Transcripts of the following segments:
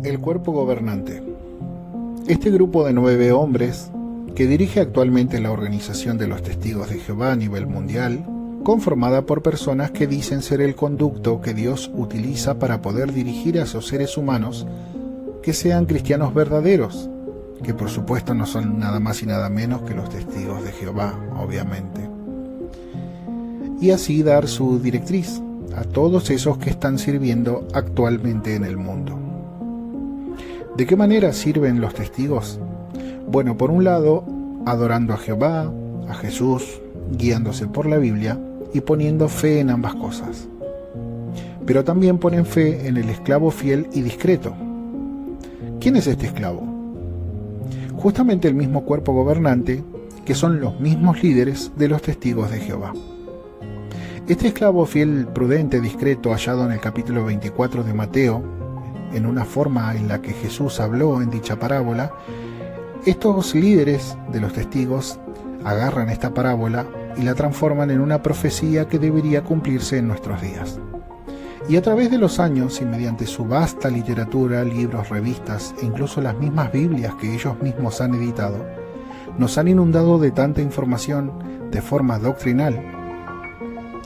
El cuerpo gobernante. Este grupo de 9 hombres, que dirige actualmente la Organización de los Testigos de Jehová a nivel mundial, conformada por personas que dicen ser el conducto que Dios utiliza para poder dirigir a esos seres humanos que sean cristianos verdaderos, que por supuesto no son nada más y nada menos que los testigos de Jehová, obviamente, y así dar su directriz a todos esos que están sirviendo actualmente en el mundo. ¿De qué manera sirven los testigos? Bueno, por un lado, adorando a Jehová, a Jesús, guiándose por la Biblia y poniendo fe en ambas cosas. Pero también ponen fe en el esclavo fiel y discreto. ¿Quién es este esclavo? Justamente el mismo cuerpo gobernante, que son los mismos líderes de los testigos de Jehová. Este esclavo fiel, prudente, discreto, hallado en el capítulo 24 de Mateo, en una forma en la que Jesús habló en dicha parábola, estos líderes de los testigos agarran esta parábola y la transforman en una profecía que debería cumplirse en nuestros días. Y a través de los años y mediante su vasta literatura, libros, revistas e incluso las mismas Biblias que ellos mismos han editado, nos han inundado de tanta información de forma doctrinal.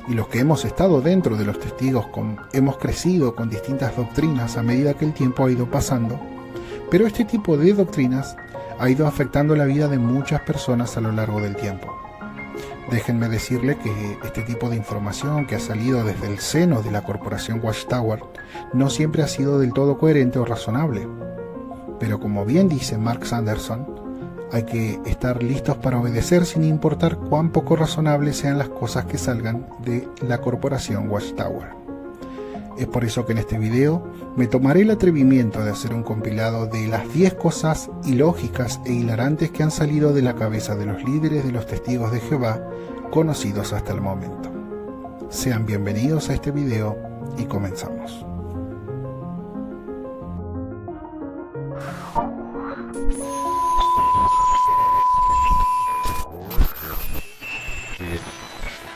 Y los que hemos estado dentro de los testigos hemos crecido con distintas doctrinas a medida que el tiempo ha ido pasando, pero este tipo de doctrinas ha ido afectando la vida de muchas personas a lo largo del tiempo. Déjenme decirle que este tipo de información que ha salido desde el seno de la corporación Watchtower no siempre ha sido del todo coherente o razonable. Pero como bien dice Mark Sanderson, hay que estar listos para obedecer sin importar cuán poco razonables sean las cosas que salgan de la corporación Watchtower. Es por eso que en este video me tomaré el atrevimiento de hacer un compilado de las 10 cosas ilógicas e hilarantes que han salido de la cabeza de los líderes de los testigos de Jehová conocidos hasta el momento. Sean bienvenidos a este video y comenzamos.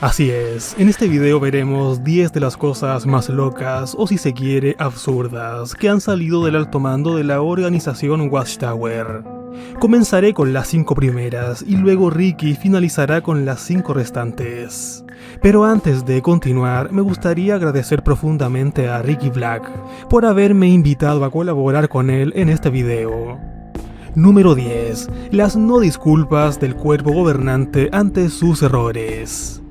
Así es, en este video veremos 10 de las cosas más locas, o si se quiere, absurdas, que han salido del alto mando de la organización Watchtower. Comenzaré con las 5 primeras, y luego Ricky finalizará con las 5 restantes. Pero antes de continuar, me gustaría agradecer profundamente a Ricky Black por haberme invitado a colaborar con él en este video. Número 10. Las no disculpas del cuerpo gobernante ante sus errores.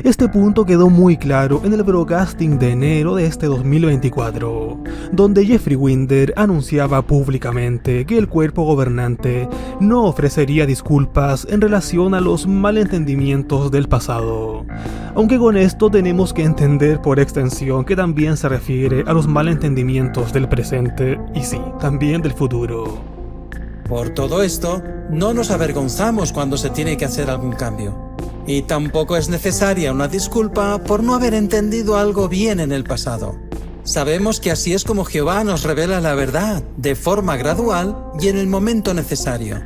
Este punto quedó muy claro en el broadcasting de enero de este 2024, donde Jeffrey Winder anunciaba públicamente que el cuerpo gobernante no ofrecería disculpas en relación a los malentendimientos del pasado. Aunque con esto tenemos que entender por extensión que también se refiere a los malentendimientos del presente y sí, también del futuro. Por todo esto, no nos avergonzamos cuando se tiene que hacer algún cambio. Y tampoco es necesaria una disculpa por no haber entendido algo bien en el pasado. Sabemos que así es como Jehová nos revela la verdad, de forma gradual y en el momento necesario.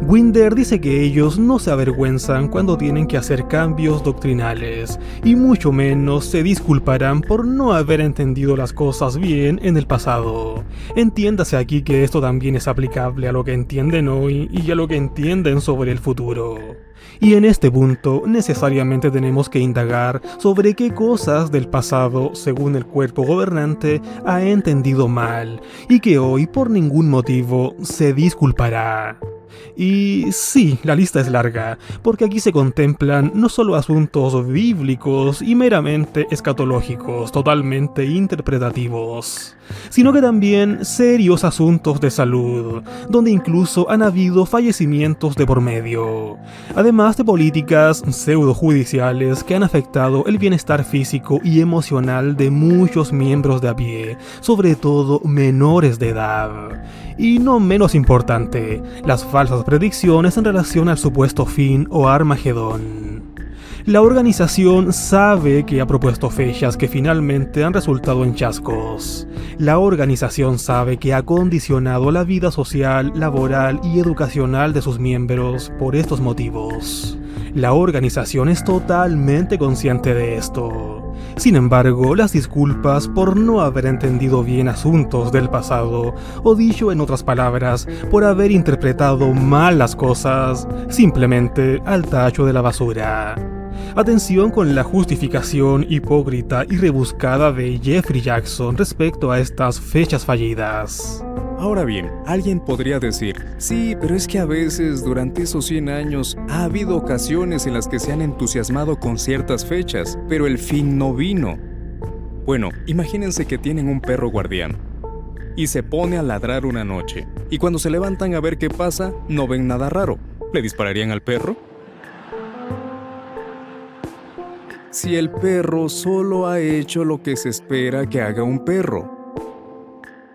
Winder dice que ellos no se avergüenzan cuando tienen que hacer cambios doctrinales, y mucho menos se disculparán por no haber entendido las cosas bien en el pasado. Entiéndase aquí que esto también es aplicable a lo que entienden hoy y a lo que entienden sobre el futuro. Y en este punto necesariamente tenemos que indagar sobre qué cosas del pasado, según el cuerpo gobernante, ha entendido mal y que hoy por ningún motivo se disculpará. Y sí, la lista es larga, porque aquí se contemplan no solo asuntos bíblicos y meramente escatológicos, totalmente interpretativos, sino que también serios asuntos de salud, donde incluso han habido fallecimientos de por medio, además de políticas pseudojudiciales que han afectado el bienestar físico y emocional de muchos miembros de a pie, sobre todo menores de edad. Y no menos importante, las falsas predicciones en relación al supuesto fin o Armagedón. La organización sabe que ha propuesto fechas que finalmente han resultado en chascos. La organización sabe que ha condicionado la vida social, laboral y educacional de sus miembros por estos motivos. La organización es totalmente consciente de esto. Sin embargo, las disculpas por no haber entendido bien asuntos del pasado, o dicho en otras palabras, por haber interpretado mal las cosas, simplemente al tacho de la basura. Atención con la justificación hipócrita y rebuscada de Jeffrey Jackson respecto a estas fechas fallidas. Ahora bien, alguien podría decir, sí, pero es que a veces durante esos 100 años ha habido ocasiones en las que se han entusiasmado con ciertas fechas, pero el fin no vino. Bueno, imagínense que tienen un perro guardián y se pone a ladrar una noche, y cuando se levantan a ver qué pasa, no ven nada raro. ¿Le dispararían al perro? Si el perro solo ha hecho lo que se espera que haga un perro.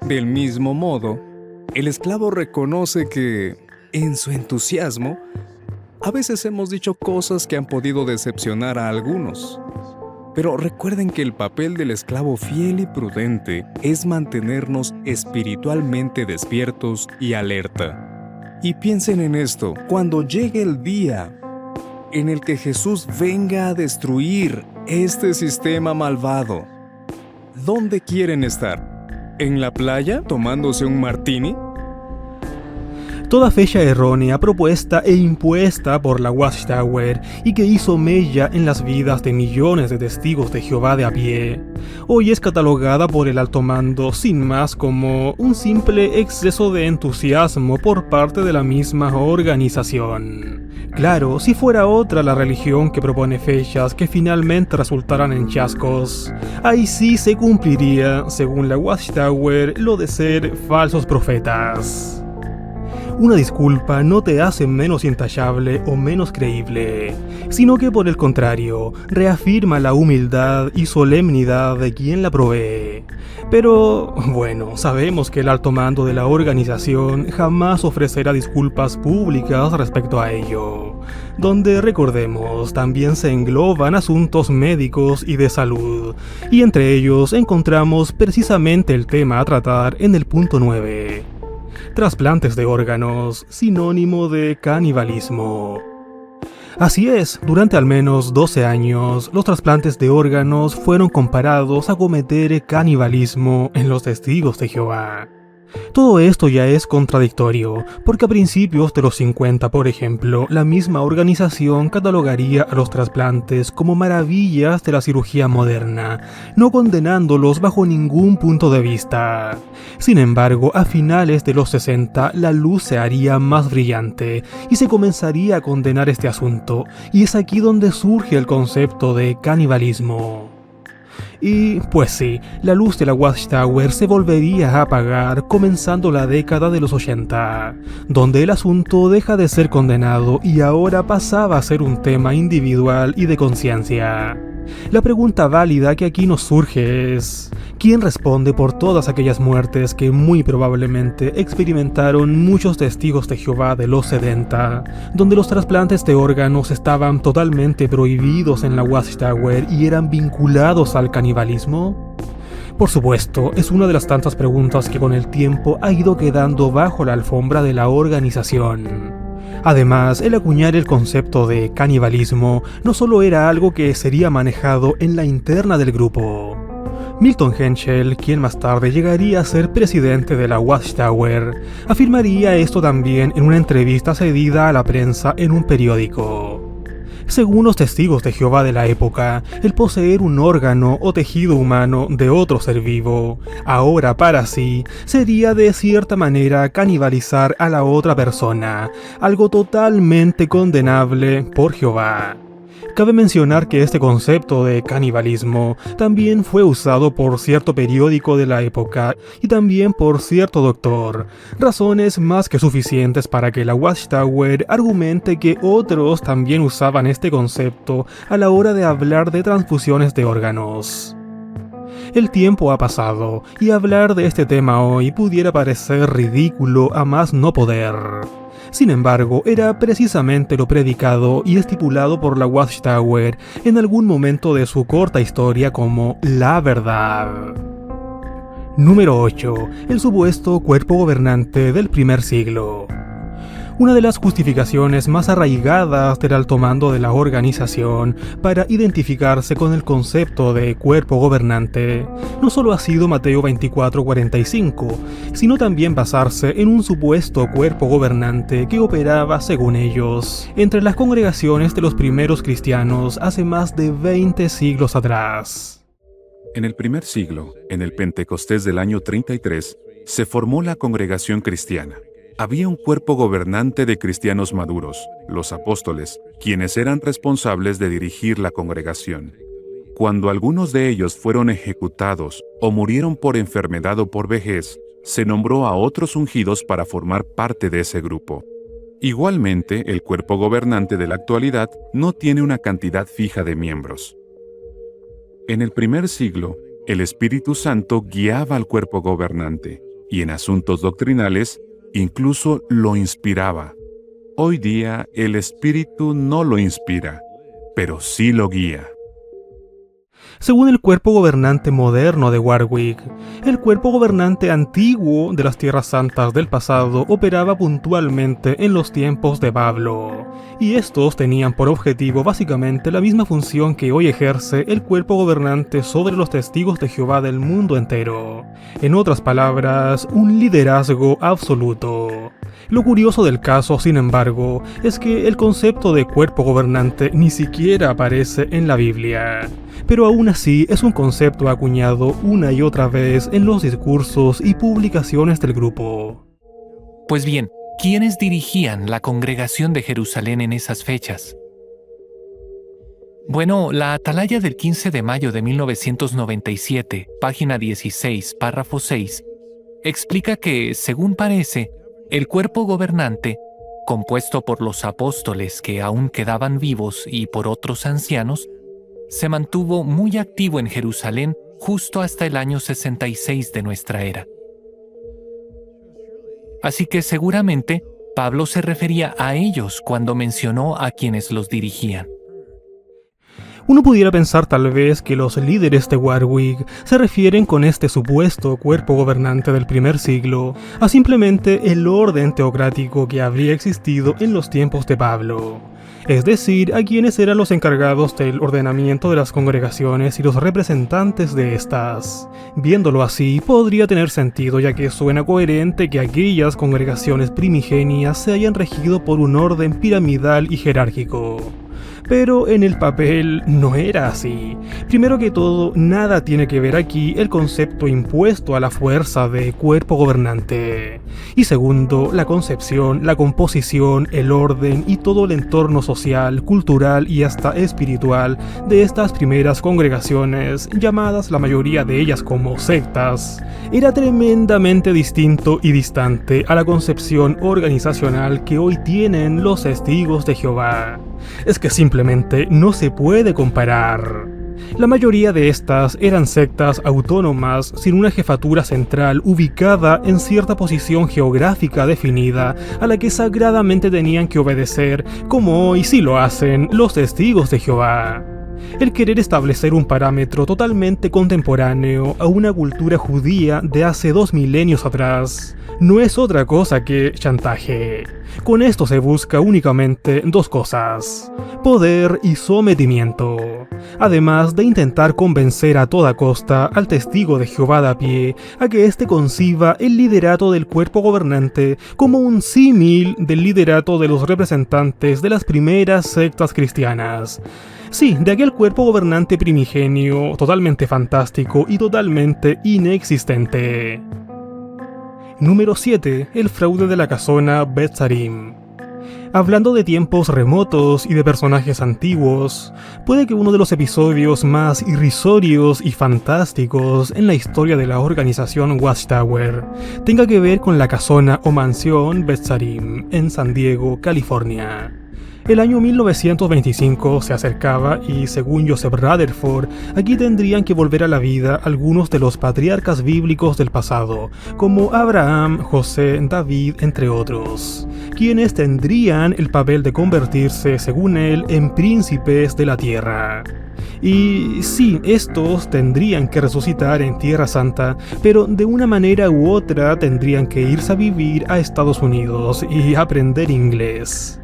Del mismo modo, el esclavo reconoce que, en su entusiasmo, a veces hemos dicho cosas que han podido decepcionar a algunos. Pero recuerden que el papel del esclavo fiel y prudente es mantenernos espiritualmente despiertos y alerta. Y piensen en esto, cuando llegue el día en el que Jesús venga a destruir este sistema malvado, ¿dónde quieren estar? ¿En la playa tomándose un martini? Toda fecha errónea propuesta e impuesta por la Watchtower y que hizo mella en las vidas de millones de testigos de Jehová de a pie, hoy es catalogada por el alto mando sin más como un simple exceso de entusiasmo por parte de la misma organización. Claro, si fuera otra la religión que propone fechas que finalmente resultaran en chascos, ahí sí se cumpliría, según la Watchtower, lo de ser falsos profetas. Una disculpa no te hace menos intachable o menos creíble, sino que por el contrario, reafirma la humildad y solemnidad de quien la provee. Pero, bueno, sabemos que el alto mando de la organización jamás ofrecerá disculpas públicas respecto a ello, donde, recordemos, también se engloban asuntos médicos y de salud, y entre ellos encontramos precisamente el tema a tratar en el punto 9. Trasplantes de órganos, sinónimo de canibalismo. Así es, durante al menos 12 años, los trasplantes de órganos fueron comparados a cometer canibalismo en los testigos de Jehová. Todo esto ya es contradictorio, porque a principios de los 50, por ejemplo, la misma organización catalogaría a los trasplantes como maravillas de la cirugía moderna, no condenándolos bajo ningún punto de vista. Sin embargo, a finales de los 60, la luz se haría más brillante y se comenzaría a condenar este asunto, y es aquí donde surge el concepto de canibalismo. Y, pues sí, la luz de la Watchtower se volvería a apagar comenzando la década de los 80, donde el asunto deja de ser condenado y ahora pasaba a ser un tema individual y de conciencia. La pregunta válida que aquí nos surge es: ¿quién responde por todas aquellas muertes que muy probablemente experimentaron muchos testigos de Jehová de los 70, donde los trasplantes de órganos estaban totalmente prohibidos en la Watchtower y eran vinculados al canibalismo? Por supuesto, es una de las tantas preguntas que con el tiempo ha ido quedando bajo la alfombra de la organización. Además, el acuñar el concepto de canibalismo no solo era algo que sería manejado en la interna del grupo. Milton Henschel, quien más tarde llegaría a ser presidente de la Watchtower, afirmaría esto también en una entrevista cedida a la prensa en un periódico. Según los testigos de Jehová de la época, el poseer un órgano o tejido humano de otro ser vivo, ahora para sí, sería de cierta manera canibalizar a la otra persona, algo totalmente condenable por Jehová. Cabe mencionar que este concepto de canibalismo también fue usado por cierto periódico de la época y también por cierto doctor, razones más que suficientes para que la Watchtower argumente que otros también usaban este concepto a la hora de hablar de transfusiones de órganos. El tiempo ha pasado y hablar de este tema hoy pudiera parecer ridículo a más no poder. Sin embargo, era precisamente lo predicado y estipulado por la Watchtower en algún momento de su corta historia como la verdad. Número 8. El supuesto cuerpo gobernante del primer siglo. una de las justificaciones más arraigadas del alto mando de la organización para identificarse con el concepto de cuerpo gobernante no solo ha sido Mateo 24:45, sino también basarse en un supuesto cuerpo gobernante que operaba, según ellos, entre las congregaciones de los primeros cristianos hace más de 20 siglos atrás. En el primer siglo, en el Pentecostés del año 33, se formó la congregación cristiana. Había un cuerpo gobernante de cristianos maduros, los apóstoles, quienes eran responsables de dirigir la congregación. Cuando algunos de ellos fueron ejecutados o murieron por enfermedad o por vejez, se nombró a otros ungidos para formar parte de ese grupo. Igualmente, el cuerpo gobernante de la actualidad no tiene una cantidad fija de miembros. En el primer siglo, el Espíritu Santo guiaba al cuerpo gobernante, y en asuntos doctrinales, incluso lo inspiraba. Hoy día, el Espíritu no lo inspira, pero sí lo guía. Según el cuerpo gobernante moderno de Warwick, el cuerpo gobernante antiguo de las Tierras Santas del pasado operaba puntualmente en los tiempos de Pablo, y estos tenían por objetivo básicamente la misma función que hoy ejerce el cuerpo gobernante sobre los testigos de Jehová del mundo entero. En otras palabras, un liderazgo absoluto. Lo curioso del caso, sin embargo, es que el concepto de cuerpo gobernante ni siquiera aparece en la Biblia. Pero aún así es un concepto acuñado una y otra vez en los discursos y publicaciones del grupo. Pues bien, ¿quiénes dirigían la congregación de Jerusalén en esas fechas? Bueno, la atalaya del 15 de mayo de 1997, página 16, párrafo 6, explica que, según parece, el cuerpo gobernante, compuesto por los apóstoles que aún quedaban vivos y por otros ancianos, se mantuvo muy activo en Jerusalén justo hasta el año 66 de nuestra era. Así que seguramente Pablo se refería a ellos cuando mencionó a quienes los dirigían. Uno pudiera pensar tal vez que los líderes de Warwick se refieren con este supuesto cuerpo gobernante del primer siglo a simplemente el orden teocrático que habría existido en los tiempos de Pablo, es decir, a quienes eran los encargados del ordenamiento de las congregaciones y los representantes de estas. Viéndolo así, podría tener sentido, ya que suena coherente que aquellas congregaciones primigenias se hayan regido por un orden piramidal y jerárquico. Pero en el papel no era así. Primero que todo, nada tiene que ver aquí el concepto impuesto a la fuerza de cuerpo gobernante. Y segundo, la concepción, la composición, el orden y todo el entorno social, cultural y hasta espiritual de estas primeras congregaciones, llamadas la mayoría de ellas como sectas, era tremendamente distinto y distante a la concepción organizacional que hoy tienen los testigos de Jehová. Es que simplemente no se puede comparar. La mayoría de estas eran sectas autónomas sin una jefatura central ubicada en cierta posición geográfica definida a la que sagradamente tenían que obedecer, como hoy sí lo hacen los testigos de Jehová. El querer establecer un parámetro totalmente contemporáneo a una cultura judía de hace 2 milenios atrás no es otra cosa que chantaje. Con esto se busca únicamente dos cosas: poder y sometimiento, además de intentar convencer a toda costa al testigo de Jehová de a pie a que éste conciba el liderato del cuerpo gobernante como un símil del liderato de los representantes de las primeras sectas cristianas. Sí, de aquel cuerpo gobernante primigenio, totalmente fantástico y totalmente inexistente. Número 7. El fraude de la casona Betzarim. Hablando de tiempos remotos y de personajes antiguos, puede que uno de los episodios más irrisorios y fantásticos en la historia de la organización Watchtower tenga que ver con la casona o mansión Betzarim en San Diego, California. El año 1925 se acercaba y, según Joseph Rutherford, aquí tendrían que volver a la vida algunos de los patriarcas bíblicos del pasado, como Abraham, José, David, entre otros, quienes tendrían el papel de convertirse, según él, en príncipes de la tierra. Y sí, estos tendrían que resucitar en Tierra Santa, pero de una manera u otra tendrían que irse a vivir a Estados Unidos y aprender inglés.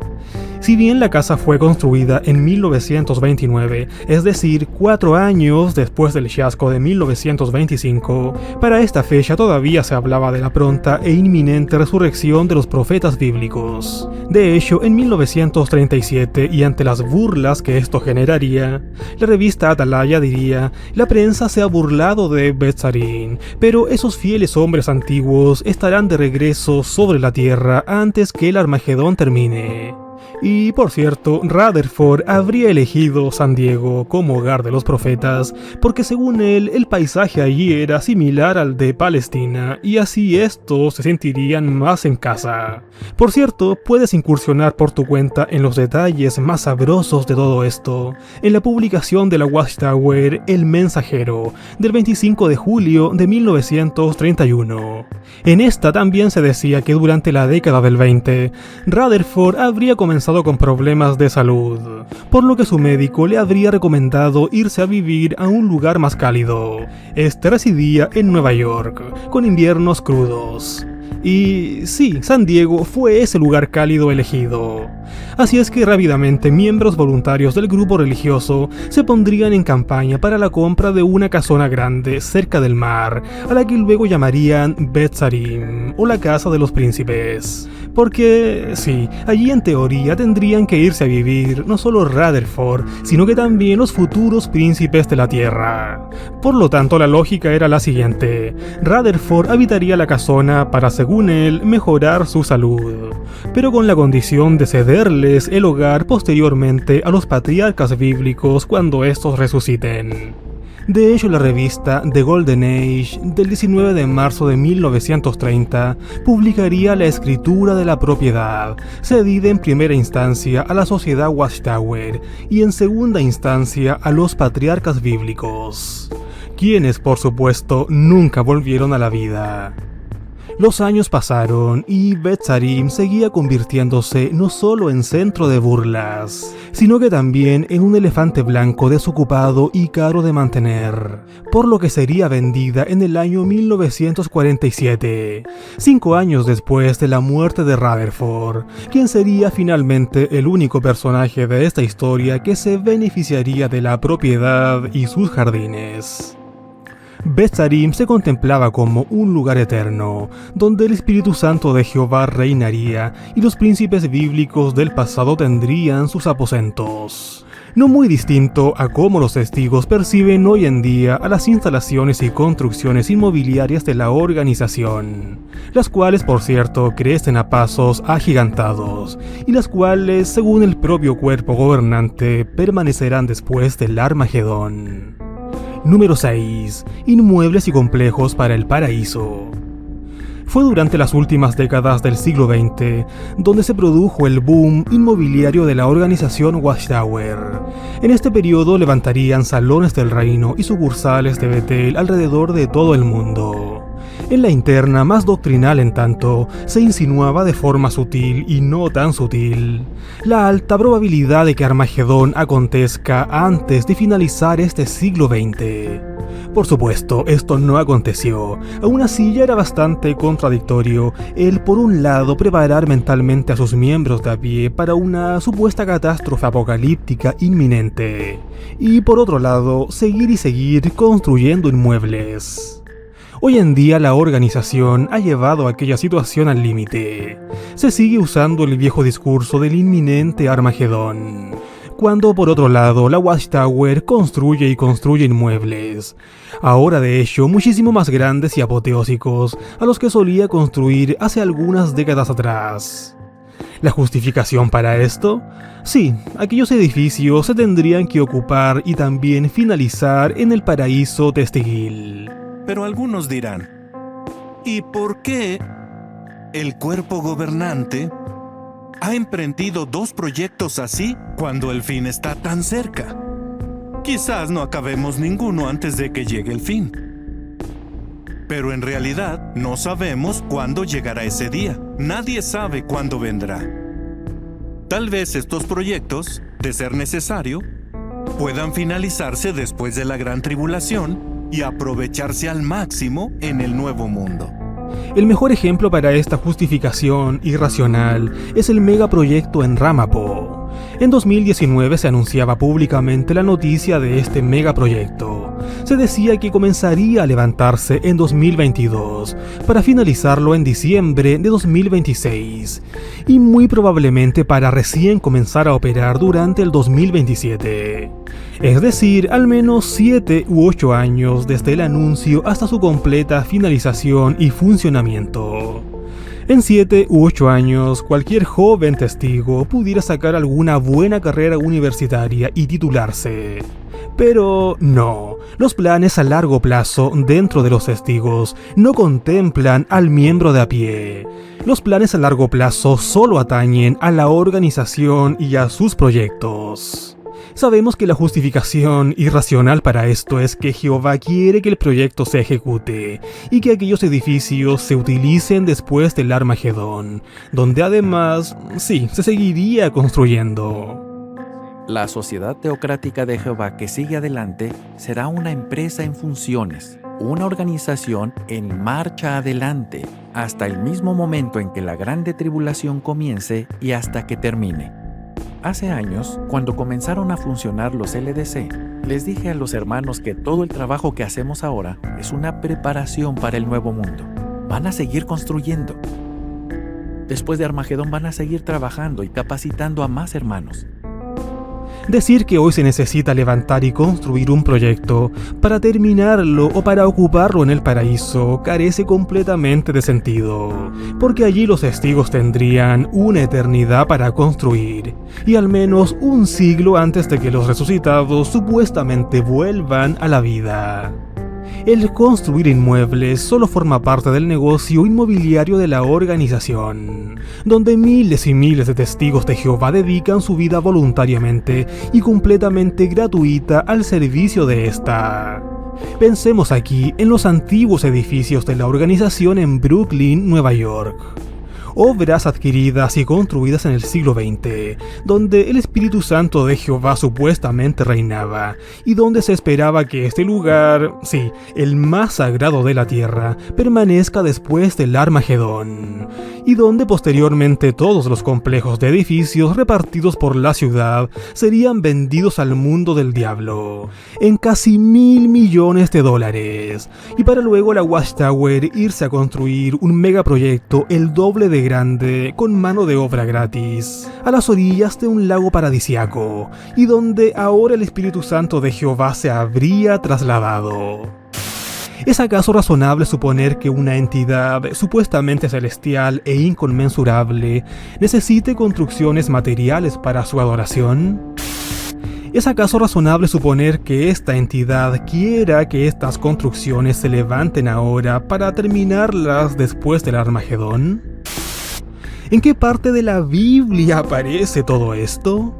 Si bien la casa fue construida en 1929, es decir, 4 años después del fiasco de 1925, para esta fecha todavía se hablaba de la pronta e inminente resurrección de los profetas bíblicos. De hecho, en 1937, y ante las burlas que esto generaría, la revista Atalaya diría: la prensa se ha burlado de Betzarim, pero esos fieles hombres antiguos estarán de regreso sobre la tierra antes que el Armagedón termine. Y por cierto, Rutherford habría elegido San Diego como hogar de los profetas porque, según él, el paisaje allí era similar al de Palestina y así estos se sentirían más en casa. Por cierto, puedes incursionar por tu cuenta en los detalles más sabrosos de todo esto en la publicación de la Watchtower El Mensajero del 25 de julio de 1931. En esta también se decía que durante la década del 20, Rutherford habría comenzado con problemas de salud, por lo que su médico le habría recomendado irse a vivir a un lugar más cálido. Este residía en Nueva York, con inviernos crudos. Y sí, San Diego fue ese lugar cálido elegido. Así es que rápidamente miembros voluntarios del grupo religioso se pondrían en campaña para la compra de una casona grande cerca del mar, a la que luego llamarían Betzarim, o la Casa de los Príncipes. Porque, sí, allí en teoría tendrían que irse a vivir no solo Rutherford, sino que también los futuros príncipes de la Tierra. Por lo tanto, la lógica era la siguiente: Rutherford habitaría la casona para, según él, mejorar su salud, pero con la condición de cederles el hogar posteriormente a los patriarcas bíblicos cuando estos resuciten. De hecho, la revista The Golden Age del 19 de marzo de 1930 publicaría la escritura de la propiedad, cedida en primera instancia a la sociedad Watchtower y en segunda instancia a los patriarcas bíblicos, quienes por supuesto nunca volvieron a la vida. Los años pasaron y Betzarim seguía convirtiéndose no solo en centro de burlas, sino que también en un elefante blanco desocupado y caro de mantener, por lo que sería vendida en el año 1947, 5 años después de la muerte de Rutherford, quien sería finalmente el único personaje de esta historia que se beneficiaría de la propiedad y sus jardines. Betzarim se contemplaba como un lugar eterno, donde el Espíritu Santo de Jehová reinaría y los príncipes bíblicos del pasado tendrían sus aposentos. No muy distinto a cómo los testigos perciben hoy en día a las instalaciones y construcciones inmobiliarias de la organización, las cuales, por cierto, crecen a pasos agigantados, y las cuales, según el propio cuerpo gobernante, permanecerán después del Armagedón. Número 6. Inmuebles y complejos para el paraíso. Fue durante las últimas décadas del siglo XX donde se produjo el boom inmobiliario de la organización Watchtower. En este periodo levantarían salones del reino y sucursales de Betel alrededor de todo el mundo. En la interna, más doctrinal en tanto, se insinuaba de forma sutil y no tan sutil la alta probabilidad de que Armagedón acontezca antes de finalizar este siglo XX. Por supuesto, esto no aconteció. Aún así, ya era bastante contradictorio el, por un lado, preparar mentalmente a sus miembros de a pie para una supuesta catástrofe apocalíptica inminente, y por otro lado, seguir construyendo inmuebles. Hoy en día la organización ha llevado aquella situación al límite. Se sigue usando el viejo discurso del inminente Armagedón, cuando por otro lado la Watchtower construye inmuebles, ahora de hecho muchísimo más grandes y apoteósicos a los que solía construir hace algunas décadas atrás. ¿La justificación para esto? Sí, aquellos edificios se tendrían que ocupar y también finalizar en el paraíso Testigil. Pero algunos dirán, ¿y por qué el cuerpo gobernante ha emprendido 2 proyectos así cuando el fin está tan cerca. Quizás no acabemos ninguno antes de que llegue el fin. Pero en realidad no sabemos cuándo llegará ese día. Nadie sabe cuándo vendrá. Tal vez estos proyectos, de ser necesario, puedan finalizarse después de la gran tribulación y aprovecharse al máximo en el nuevo mundo. El mejor ejemplo para esta justificación irracional es el megaproyecto en Ramapo. En 2019 se anunciaba públicamente la noticia de este megaproyecto. Se decía que comenzaría a levantarse en 2022 para finalizarlo en diciembre de 2026 y muy probablemente para recién comenzar a operar durante el 2027. Es decir, al menos 7 u 8 años desde el anuncio hasta su completa finalización y funcionamiento. En 7 u 8 años, cualquier joven testigo pudiera sacar alguna buena carrera universitaria y titularse. Pero no, los planes a largo plazo dentro de los testigos no contemplan al miembro de a pie. Los planes a largo plazo solo atañen a la organización y a sus proyectos. Sabemos que la justificación irracional para esto es que Jehová quiere que el proyecto se ejecute y que aquellos edificios se utilicen después del Armagedón, donde además, sí, se seguiría construyendo. La sociedad teocrática de Jehová que sigue adelante será una empresa en funciones, una organización en marcha adelante, hasta el mismo momento en que la grande tribulación comience y hasta que termine. Hace años, cuando comenzaron a funcionar los LDC, les dije a los hermanos que todo el trabajo que hacemos ahora es una preparación para el nuevo mundo. Van a seguir construyendo. Después de Armagedón van a seguir trabajando y capacitando a más hermanos. Decir que hoy se necesita levantar y construir un proyecto para terminarlo o para ocuparlo en el paraíso carece completamente de sentido, porque allí los testigos tendrían una eternidad para construir, y al menos un siglo antes de que los resucitados supuestamente vuelvan a la vida. El construir inmuebles solo forma parte del negocio inmobiliario de la organización, donde miles y miles de testigos de Jehová dedican su vida voluntariamente y completamente gratuita al servicio de esta. Pensemos aquí en los antiguos edificios de la organización en Brooklyn, Nueva York. Obras adquiridas y construidas en el siglo XX, donde el Espíritu Santo de Jehová supuestamente reinaba, y donde se esperaba que este lugar, sí, el más sagrado de la tierra, permanezca después del Armagedón, y donde posteriormente todos los complejos de edificios repartidos por la ciudad serían vendidos al mundo del diablo, en casi $1.000 millones, y para luego la Watchtower irse a construir un megaproyecto el doble de grande con mano de obra gratis, a las orillas de un lago paradisiaco, y donde ahora el Espíritu Santo de Jehová se habría trasladado. ¿Es acaso razonable suponer que una entidad supuestamente celestial e inconmensurable necesite construcciones materiales para su adoración? ¿Es acaso razonable suponer que esta entidad quiera que estas construcciones se levanten ahora para terminarlas después del Armagedón? ¿En qué parte de la Biblia aparece todo esto?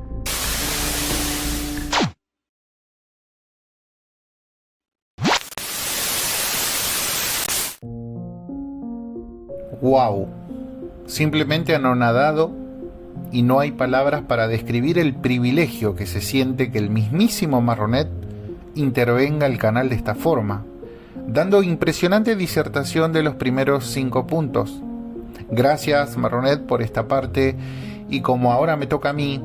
¡Wow! Simplemente anonadado, y no hay palabras para describir el privilegio que se siente que el mismísimo Marronet intervenga el canal de esta forma, dando impresionante disertación de los primeros 5 puntos. Gracias, Marronet, por esta parte, y como ahora me toca a mí,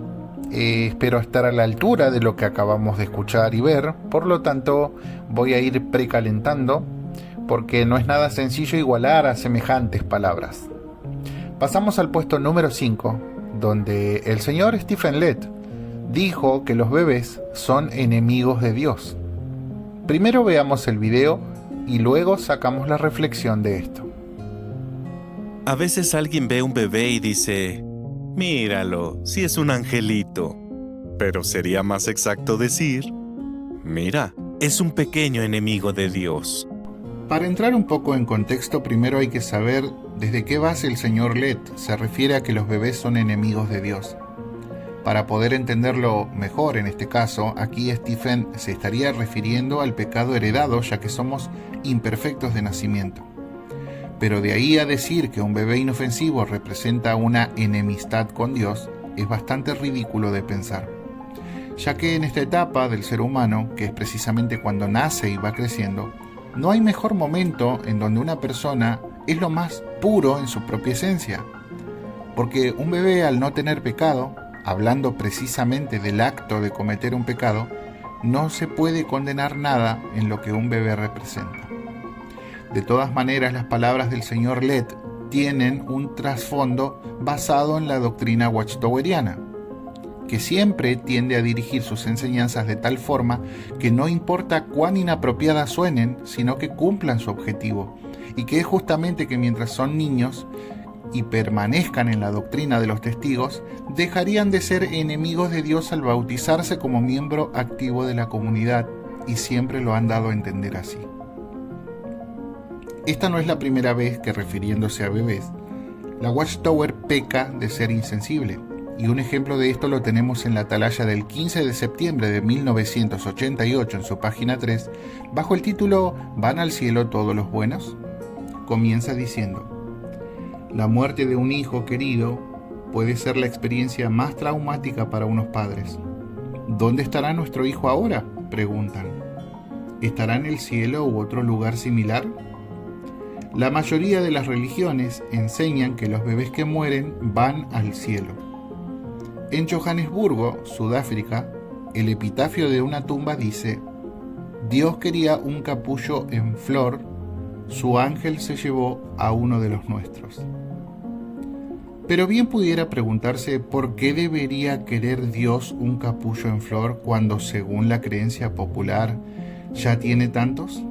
espero estar a la altura de lo que acabamos de escuchar y ver, por lo tanto voy a ir precalentando, porque no es nada sencillo igualar a semejantes palabras. Pasamos al puesto número 5, donde el señor Stephen Lett dijo que los bebés son enemigos de Dios. Primero veamos el video y luego sacamos la reflexión de esto. A veces alguien ve un bebé y dice, míralo, si es un angelito. Pero sería más exacto decir, mira, es un pequeño enemigo de Dios. Para entrar un poco en contexto, primero hay que saber desde qué base el señor Lett se refiere a que los bebés son enemigos de Dios. Para poder entenderlo mejor en este caso, aquí Stephen se estaría refiriendo al pecado heredado, ya que somos imperfectos de nacimiento. Pero de ahí a decir que un bebé inofensivo representa una enemistad con Dios, es bastante ridículo de pensar, ya que en esta etapa del ser humano, que es precisamente cuando nace y va creciendo, no hay mejor momento en donde una persona es lo más puro en su propia esencia, porque un bebé al no tener pecado, hablando precisamente del acto de cometer un pecado, no se puede condenar nada en lo que un bebé representa. De todas maneras, las palabras del señor Lett tienen un trasfondo basado en la doctrina watchtoweriana, que siempre tiende a dirigir sus enseñanzas de tal forma que no importa cuán inapropiadas suenen, sino que cumplan su objetivo, y que es justamente que mientras son niños y permanezcan en la doctrina de los testigos, dejarían de ser enemigos de Dios al bautizarse como miembro activo de la comunidad, y siempre lo han dado a entender así. Esta no es la primera vez que, refiriéndose a bebés, la Watchtower peca de ser insensible, y un ejemplo de esto lo tenemos en la atalaya del 15 de septiembre de 1988 en su página 3, bajo el título ¿Van al cielo todos los buenos? Comienza diciendo: la muerte de un hijo querido puede ser la experiencia más traumática para unos padres. ¿Dónde estará nuestro hijo ahora?, preguntan. ¿Estará en el cielo u otro lugar similar? La mayoría de las religiones enseñan que los bebés que mueren van al cielo. En Johannesburgo, Sudáfrica, el epitafio de una tumba dice: Dios quería un capullo en flor, su ángel se llevó a uno de los nuestros. Pero bien pudiera preguntarse por qué debería querer Dios un capullo en flor cuando, según la creencia popular, ya tiene tantos.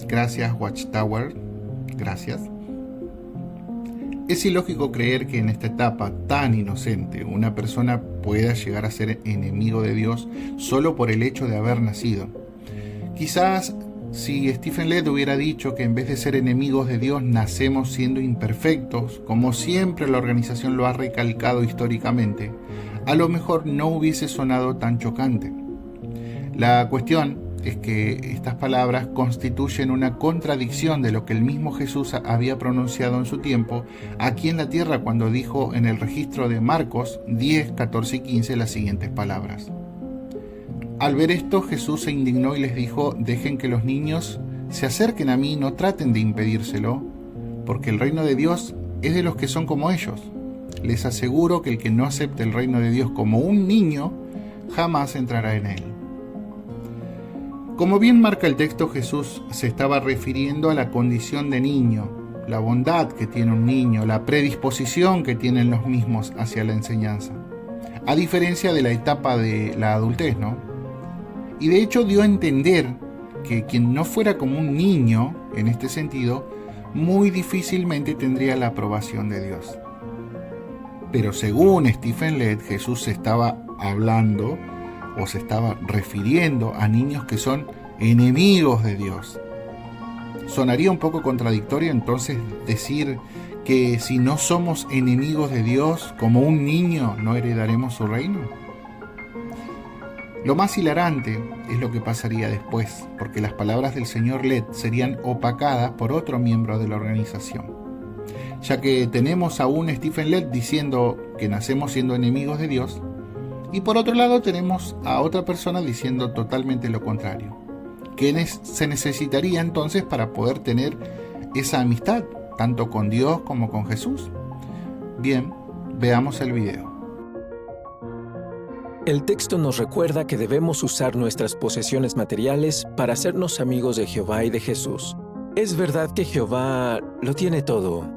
Gracias, Watchtower. Gracias. Es ilógico creer que en esta etapa tan inocente una persona pueda llegar a ser enemigo de Dios solo por el hecho de haber nacido. Quizás si Stephen Lett hubiera dicho que en vez de ser enemigos de Dios nacemos siendo imperfectos, como siempre la organización lo ha recalcado históricamente, a lo mejor no hubiese sonado tan chocante. La cuestión es que estas palabras constituyen una contradicción de lo que el mismo Jesús había pronunciado en su tiempo aquí en la tierra cuando dijo en el registro de Marcos 10, 14 y 15 las siguientes palabras. Al ver esto, Jesús se indignó y les dijo: dejen que los niños se acerquen a mí, no traten de impedírselo, porque el reino de Dios es de los que son como ellos. Les aseguro que el que no acepte el reino de Dios como un niño, jamás entrará en él. Como bien marca el texto, Jesús se estaba refiriendo a la condición de niño, la bondad que tiene un niño, la predisposición que tienen los mismos hacia la enseñanza, a diferencia de la etapa de la adultez, ¿no? Y de hecho dio a entender que quien no fuera como un niño, en este sentido, muy difícilmente tendría la aprobación de Dios. Pero según Stephen Lett, Jesús se estaba hablando o se estaba refiriendo a niños que son enemigos de Dios. Sonaría un poco contradictorio entonces decir que si no somos enemigos de Dios, como un niño, no heredaremos su reino. Lo más hilarante es lo que pasaría después, porque las palabras del señor Lett serían opacadas por otro miembro de la organización, ya que tenemos a un Stephen Lett diciendo que nacemos siendo enemigos de Dios, y por otro lado tenemos a otra persona diciendo totalmente lo contrario. ¿Qué se necesitaría entonces para poder tener esa amistad, tanto con Dios como con Jesús? Bien, veamos el video. El texto nos recuerda que debemos usar nuestras posesiones materiales para hacernos amigos de Jehová y de Jesús. Es verdad que Jehová lo tiene todo,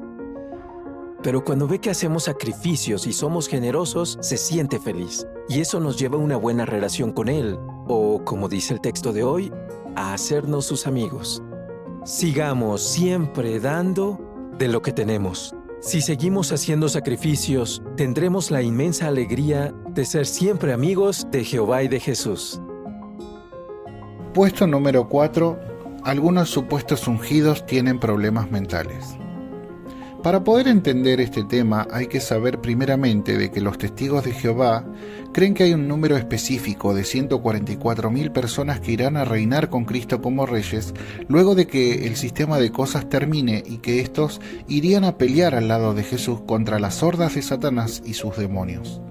pero cuando ve que hacemos sacrificios y somos generosos, se siente feliz. Y eso nos lleva a una buena relación con Él, o, como dice el texto de hoy, a hacernos sus amigos. Sigamos siempre dando de lo que tenemos. Si seguimos haciendo sacrificios, tendremos la inmensa alegría de ser siempre amigos de Jehová y de Jesús. Puesto número 4. algunos supuestos ungidos tienen problemas mentales. Para poder entender este tema hay que saber primeramente de que los testigos de Jehová creen que hay un número específico de 144.000 personas que irán a reinar con Cristo como reyes luego de que el sistema de cosas termine y que estos irían a pelear al lado de Jesús contra las hordas de Satanás y sus demonios.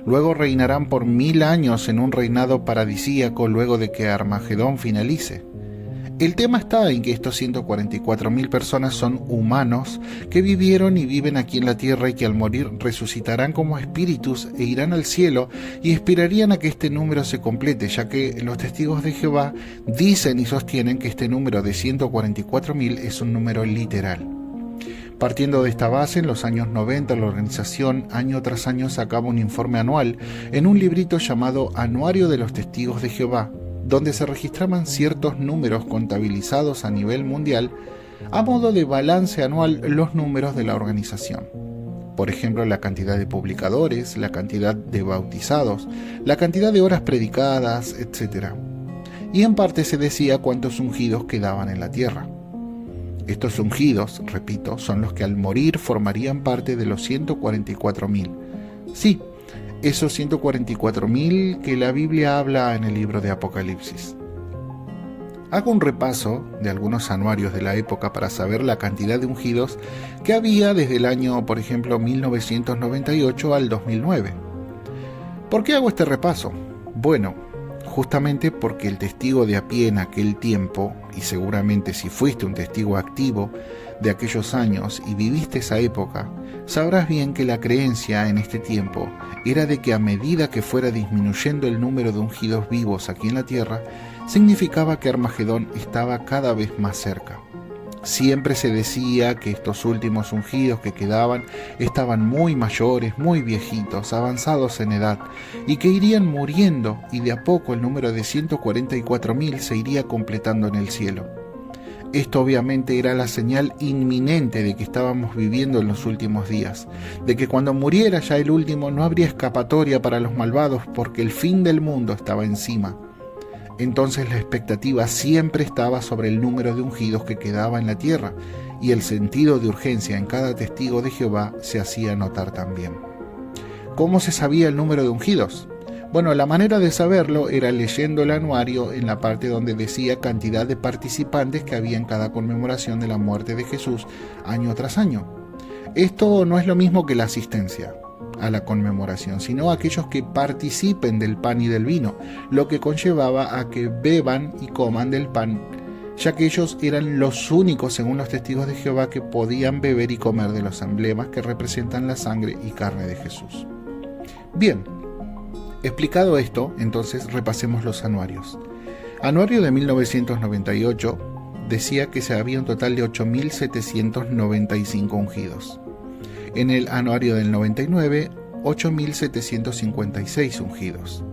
Luego reinarán por 1000 años en un reinado paradisíaco luego de que Armagedón finalice. El tema está en que estos 144.000 personas son humanos que vivieron y viven aquí en la tierra y que al morir resucitarán como espíritus e irán al cielo y esperarían a que este número se complete, ya que los testigos de Jehová dicen y sostienen que este número de 144.000 es un número literal. Partiendo de esta base, en los años 90 la organización año tras año sacaba un informe anual en un librito llamado Anuario de los Testigos de Jehová, donde se registraban ciertos números contabilizados a nivel mundial a modo de balance anual los números de la organización. Por ejemplo, la cantidad de publicadores, la cantidad de bautizados, la cantidad de horas predicadas, etc. Y en parte se decía cuántos ungidos quedaban en la tierra. Estos ungidos, repito, son los que al morir formarían parte de los 144.000. Sí, esos 144.000 que la Biblia habla en el libro de Apocalipsis. Hago un repaso de algunos anuarios de la época para saber la cantidad de ungidos que había desde el año, por ejemplo, 1998 al 2009. ¿Por qué hago este repaso? Bueno, justamente porque el testigo de a pie en aquel tiempo, y seguramente si fuiste un testigo activo de aquellos años y viviste esa época, sabrás bien que la creencia en este tiempo era de que a medida que fuera disminuyendo el número de ungidos vivos aquí en la tierra, significaba que Armagedón estaba cada vez más cerca. Siempre se decía que estos últimos ungidos que quedaban estaban muy mayores, muy viejitos, avanzados en edad, y que irían muriendo y de a poco el número de 144.000 se iría completando en el cielo. Esto obviamente era la señal inminente de que estábamos viviendo en los últimos días, de que cuando muriera ya el último no habría escapatoria para los malvados porque el fin del mundo estaba encima. Entonces la expectativa siempre estaba sobre el número de ungidos que quedaba en la tierra, y el sentido de urgencia en cada testigo de Jehová se hacía notar también. ¿Cómo se sabía el número de ungidos? Bueno, la manera de saberlo era leyendo el anuario en la parte donde decía cantidad de participantes que había en cada conmemoración de la muerte de Jesús año tras año. Esto no es lo mismo que la asistencia a la conmemoración, sino aquellos que participen del pan y del vino, lo que conllevaba a que beban y coman del pan, ya que ellos eran los únicos, según los testigos de Jehová, que podían beber y comer de los emblemas que representan la sangre y carne de Jesús. Bien, explicado esto, entonces repasemos los anuarios. Anuario de 1998 decía que se había un total de 8.795 ungidos. En el anuario del 99, 8.756 ungidos.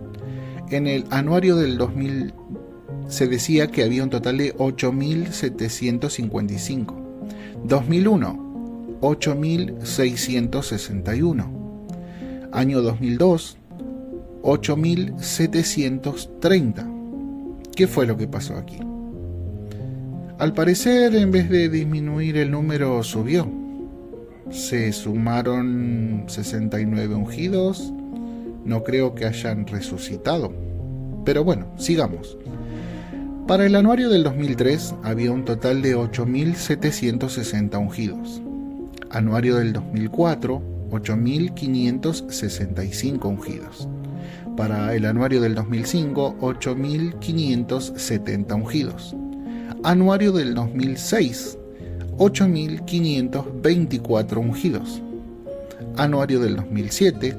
En el anuario del 2000 se decía que había un total de 8.755. 2001, 8.661. Año 2002, 8.730. ¿Qué fue lo que pasó aquí? Al parecer, en vez de disminuir el número, subió. Se sumaron 69 ungidos. No creo que hayan resucitado. Pero bueno, sigamos. Para el anuario del 2003 había un total de 8.760 ungidos. Anuario del 2004, 8.565 ungidos. Para el anuario del 2005, 8.570 ungidos. Anuario del 2006, 8.524 ungidos. Anuario del 2007,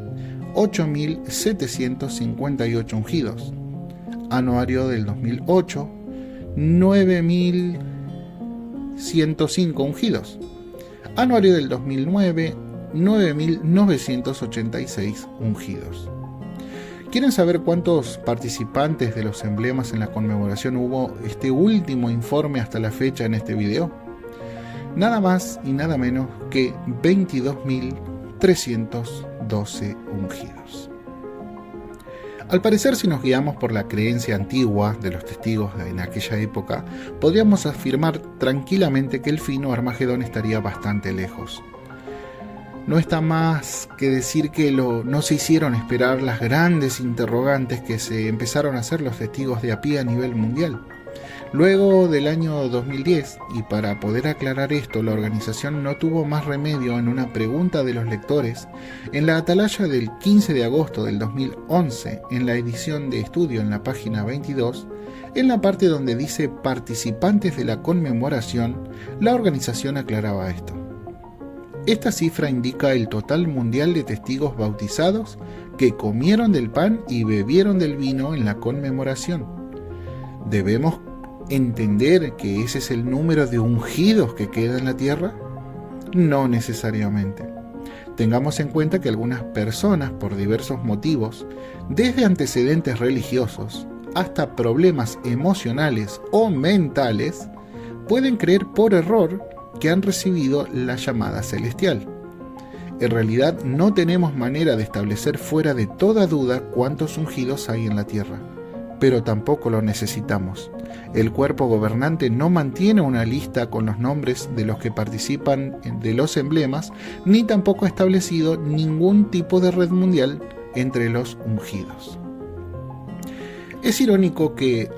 8.758 ungidos. Anuario del 2008, 9.105 ungidos. Anuario del 2009, 9.986 ungidos. ¿Quieren saber cuántos participantes de los emblemas en la conmemoración hubo este último informe hasta la fecha en este video? Nada más y nada menos que 22.312 ungidos. Al parecer, si nos guiamos por la creencia antigua de los testigos en aquella época, podríamos afirmar tranquilamente que el fin o Armagedón estaría bastante lejos. No está más que decir que no se hicieron esperar las grandes interrogantes que se empezaron a hacer los testigos de a pie a nivel mundial. Luego del año 2010, y para poder aclarar esto, la organización no tuvo más remedio en una pregunta de los lectores en la atalaya del 15 de agosto del 2011, en la edición de estudio en la página 22, en la parte donde dice participantes de la conmemoración, la organización aclaraba esto. Esta cifra indica el total mundial de testigos bautizados que comieron del pan y bebieron del vino en la conmemoración. Debemos ¿entender que ese es el número de ungidos que queda en la tierra? No necesariamente. Tengamos en cuenta que algunas personas, por diversos motivos, desde antecedentes religiosos hasta problemas emocionales o mentales, pueden creer por error que han recibido la llamada celestial. En realidad no tenemos manera de establecer fuera de toda duda cuántos ungidos hay en la tierra, pero tampoco lo necesitamos. El cuerpo gobernante no mantiene una lista con los nombres de los que participan de los emblemas, ni tampoco ha establecido ningún tipo de red mundial entre los ungidos. Es irónico que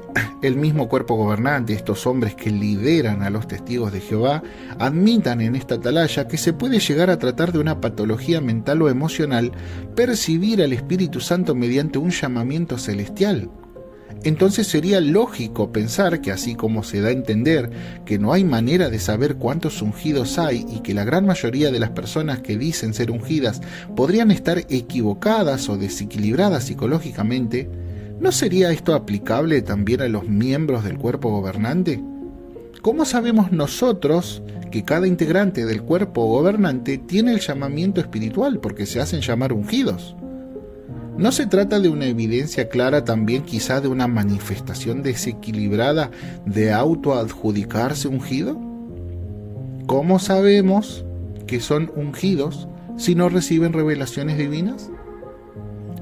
el mismo cuerpo gobernante, estos hombres que lideran a los testigos de Jehová, admitan en esta atalaya que se puede llegar a tratar de una patología mental o emocional percibir al Espíritu Santo mediante un llamamiento celestial. Entonces sería lógico pensar que así como se da a entender que no hay manera de saber cuántos ungidos hay y que la gran mayoría de las personas que dicen ser ungidas podrían estar equivocadas o desequilibradas psicológicamente, ¿no sería esto aplicable también a los miembros del cuerpo gobernante? ¿Cómo sabemos nosotros que cada integrante del cuerpo gobernante tiene el llamamiento espiritual porque se hacen llamar ungidos? ¿No se trata de una evidencia clara también quizá de una manifestación desequilibrada de autoadjudicarse ungido? ¿Cómo sabemos que son ungidos si no reciben revelaciones divinas?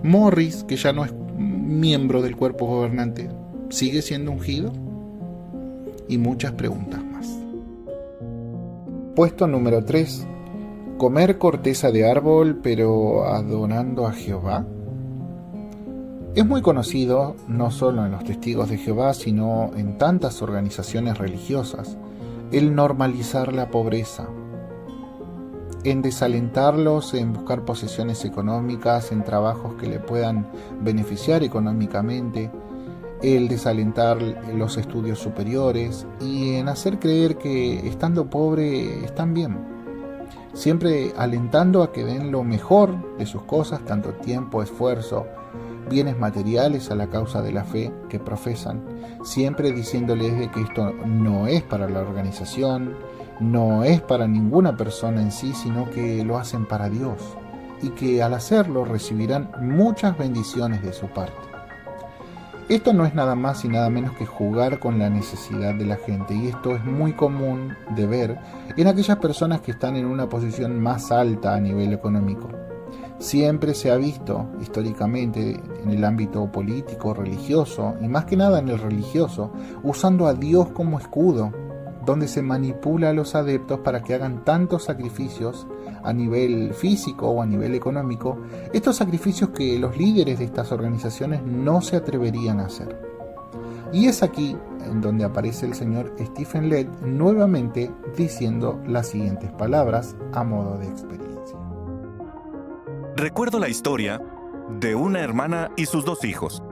Morris, que ya no es miembro del cuerpo gobernante, ¿sigue siendo ungido? Y muchas preguntas más. Puesto número 3. ¿Comer corteza de árbol pero adorando a Jehová? Es muy conocido, no solo en los testigos de Jehová, sino en tantas organizaciones religiosas, el normalizar la pobreza, en desalentarlos en buscar posesiones económicas, en trabajos que le puedan beneficiar económicamente, el desalentar los estudios superiores y en hacer creer que estando pobre están bien, siempre alentando a que den lo mejor de sus cosas, tanto tiempo, esfuerzo, bienes materiales a la causa de la fe que profesan, siempre diciéndoles de que esto no es para la organización, no es para ninguna persona en sí, sino que lo hacen para Dios y que al hacerlo recibirán muchas bendiciones de su parte. Esto no es nada más y nada menos que jugar con la necesidad de la gente, y esto es muy común de ver en aquellas personas que están en una posición más alta a nivel económico. Siempre se ha visto históricamente en el ámbito político, religioso, y más que nada en el religioso, usando a Dios como escudo, donde se manipula a los adeptos para que hagan tantos sacrificios a nivel físico o a nivel económico, estos sacrificios que los líderes de estas organizaciones no se atreverían a hacer. Y es aquí en donde aparece el señor Stephen Led nuevamente diciendo las siguientes palabras a modo de experiencia. Recuerdo la historia de una hermana y sus 2 hijos.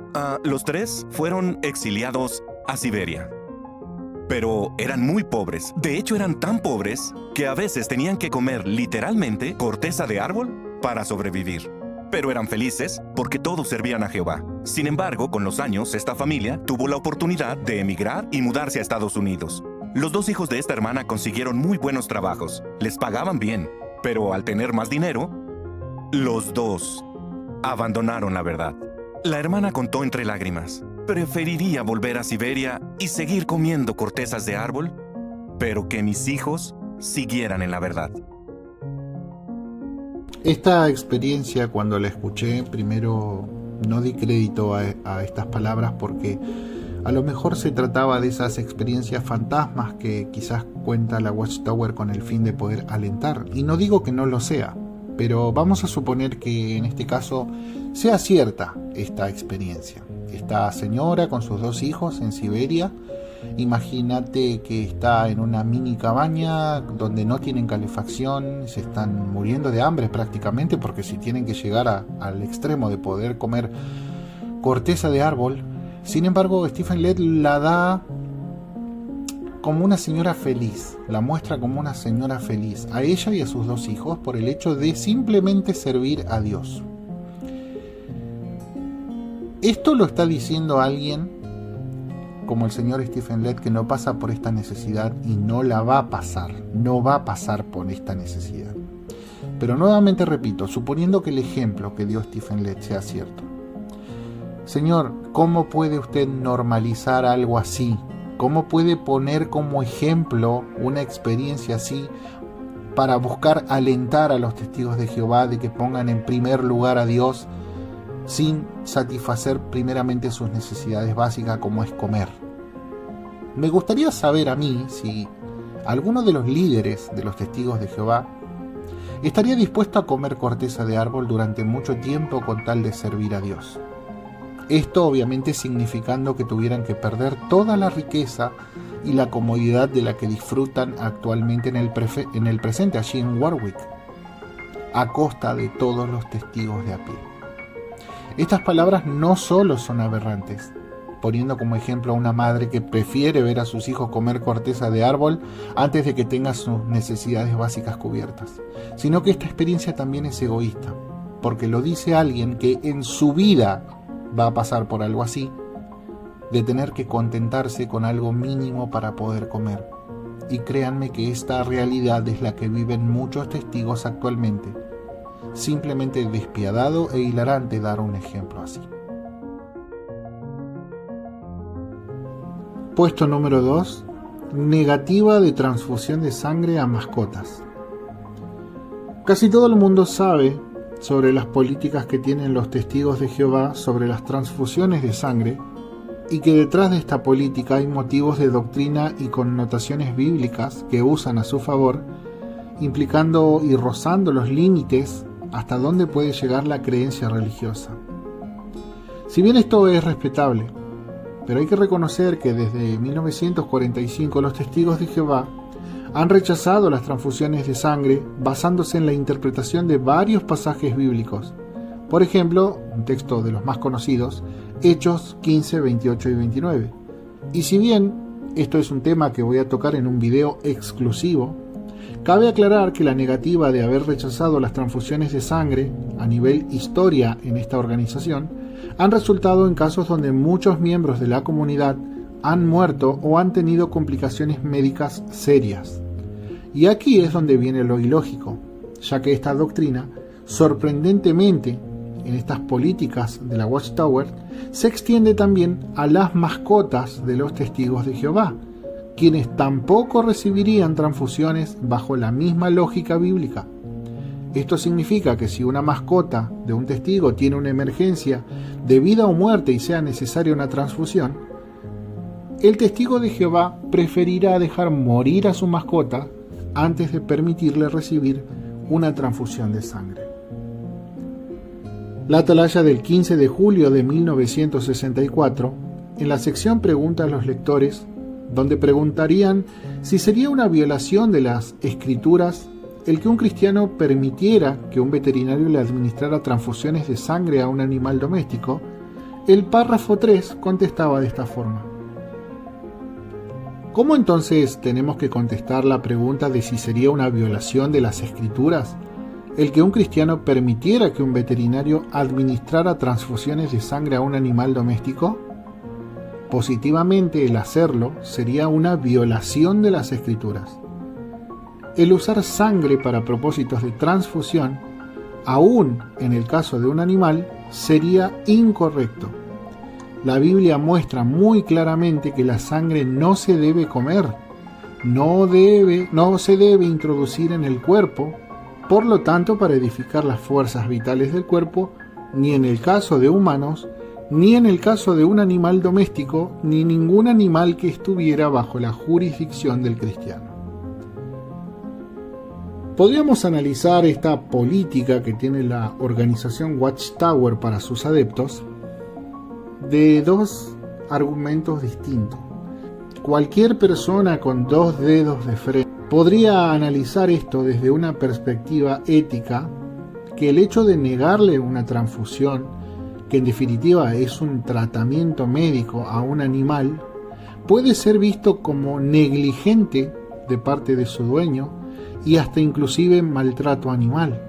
Los 3 fueron exiliados a Siberia. Pero eran muy pobres. De hecho, eran tan pobres que a veces tenían que comer literalmente corteza de árbol para sobrevivir. Pero eran felices porque todos servían a Jehová. Sin embargo, con los años, esta familia tuvo la oportunidad de emigrar y mudarse a Estados Unidos. Los 2 hijos de esta hermana consiguieron muy buenos trabajos. Les pagaban bien, pero al tener más dinero, los 2 abandonaron la verdad. La hermana contó entre lágrimas: preferiría volver a Siberia y seguir comiendo cortezas de árbol, pero que mis hijos siguieran en la verdad. Esta experiencia, cuando la escuché, primero no di crédito a estas palabras porque a lo mejor se trataba de esas experiencias fantasmas que quizás cuenta la Watchtower con el fin de poder alentar. Y no digo que no lo sea, pero vamos a suponer que en este caso sea cierta esta experiencia. Esta señora con sus 2 hijos en Siberia, imagínate que está en una mini cabaña donde no tienen calefacción, se están muriendo de hambre prácticamente, porque si tienen que llegar al extremo de poder comer corteza de árbol. Sin embargo, Stephen Lett la da como una señora feliz, la muestra como una señora feliz a ella y a sus 2 hijos por el hecho de simplemente servir a Dios. Esto lo está diciendo alguien como el señor Stephen Lett, que no pasa por esta necesidad y no la va a pasar, no va a pasar por esta necesidad. Pero nuevamente repito, suponiendo que el ejemplo que dio Stephen Lett sea cierto. Señor, ¿cómo puede usted normalizar algo así? ¿Cómo puede poner como ejemplo una experiencia así para buscar alentar a los testigos de Jehová de que pongan en primer lugar a Dios sin satisfacer primeramente sus necesidades básicas como es comer? Me gustaría saber a mí si alguno de los líderes de los testigos de Jehová estaría dispuesto a comer corteza de árbol durante mucho tiempo con tal de servir a Dios. Esto obviamente significando que tuvieran que perder toda la riqueza y la comodidad de la que disfrutan actualmente en el presente allí en Warwick, a costa de todos los testigos de a pie. Estas palabras no solo son aberrantes, poniendo como ejemplo a una madre que prefiere ver a sus hijos comer corteza de árbol antes de que tenga sus necesidades básicas cubiertas, sino que esta experiencia también es egoísta, porque lo dice alguien que en su vida va a pasar por algo así, de tener que contentarse con algo mínimo para poder comer. Y créanme que esta realidad es la que viven muchos testigos actualmente. Simplemente despiadado e hilarante dar un ejemplo así. Puesto número 2. Negativa de transfusión de sangre a mascotas. Casi todo el mundo sabe sobre las políticas que tienen los testigos de Jehová sobre las transfusiones de sangre y que detrás de esta política hay motivos de doctrina y connotaciones bíblicas que usan a su favor, implicando y rozando los límites hasta dónde puede llegar la creencia religiosa. Si bien esto es respetable, pero hay que reconocer que desde 1945 los testigos de Jehová han rechazado las transfusiones de sangre basándose en la interpretación de varios pasajes bíblicos. Por ejemplo, un texto de los más conocidos, Hechos 15, 28 y 29. Y si bien esto es un tema que voy a tocar en un video exclusivo, cabe aclarar que la negativa de haber rechazado las transfusiones de sangre a nivel historia en esta organización han resultado en casos donde muchos miembros de la comunidad han muerto o han tenido complicaciones médicas serias. Y aquí es donde viene lo ilógico, ya que esta doctrina, sorprendentemente, en estas políticas de la Watchtower, se extiende también a las mascotas de los testigos de Jehová, quienes tampoco recibirían transfusiones bajo la misma lógica bíblica. Esto significa que si una mascota de un testigo tiene una emergencia de vida o muerte y sea necesaria una transfusión, el testigo de Jehová preferirá dejar morir a su mascota antes de permitirle recibir una transfusión de sangre. La atalaya del 15 de julio de 1964, en la sección Preguntas a los lectores, donde preguntarían si sería una violación de las Escrituras el que un cristiano permitiera que un veterinario le administrara transfusiones de sangre a un animal doméstico, el párrafo 3 contestaba de esta forma. ¿Cómo entonces tenemos que contestar la pregunta de si sería una violación de las Escrituras el que un cristiano permitiera que un veterinario administrara transfusiones de sangre a un animal doméstico? Positivamente, el hacerlo sería una violación de las Escrituras. El usar sangre para propósitos de transfusión, aún en el caso de un animal, sería incorrecto. La Biblia muestra muy claramente que la sangre no se debe comer, no se debe introducir en el cuerpo, por lo tanto, para edificar las fuerzas vitales del cuerpo ni en el caso de humanos, ni en el caso de un animal doméstico, ni ningún animal que estuviera bajo la jurisdicción del cristiano. Podríamos analizar esta política que tiene la organización Watchtower para sus adeptos de dos argumentos distintos. Cualquier persona con dos dedos de frente podría analizar esto desde una perspectiva ética, que el hecho de negarle una transfusión, que en definitiva es un tratamiento médico a un animal, puede ser visto como negligente de parte de su dueño y hasta inclusive maltrato animal.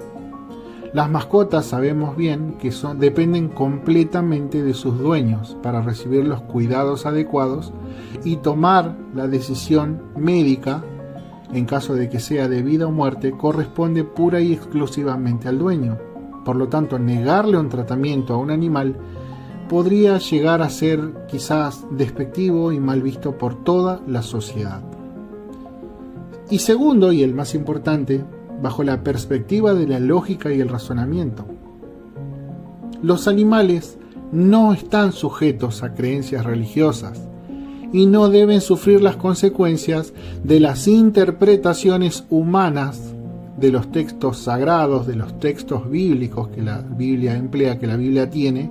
Las mascotas sabemos bien que dependen completamente de sus dueños para recibir los cuidados adecuados y tomar la decisión médica, en caso de que sea de vida o muerte, corresponde pura y exclusivamente al dueño. Por lo tanto, negarle un tratamiento a un animal podría llegar a ser quizás despectivo y mal visto por toda la sociedad. Y segundo, y el más importante, bajo la perspectiva de la lógica y el razonamiento, los animales no están sujetos a creencias religiosas y no deben sufrir las consecuencias de las interpretaciones humanas de los textos sagrados, de los textos bíblicos que la Biblia emplea, que la Biblia tiene.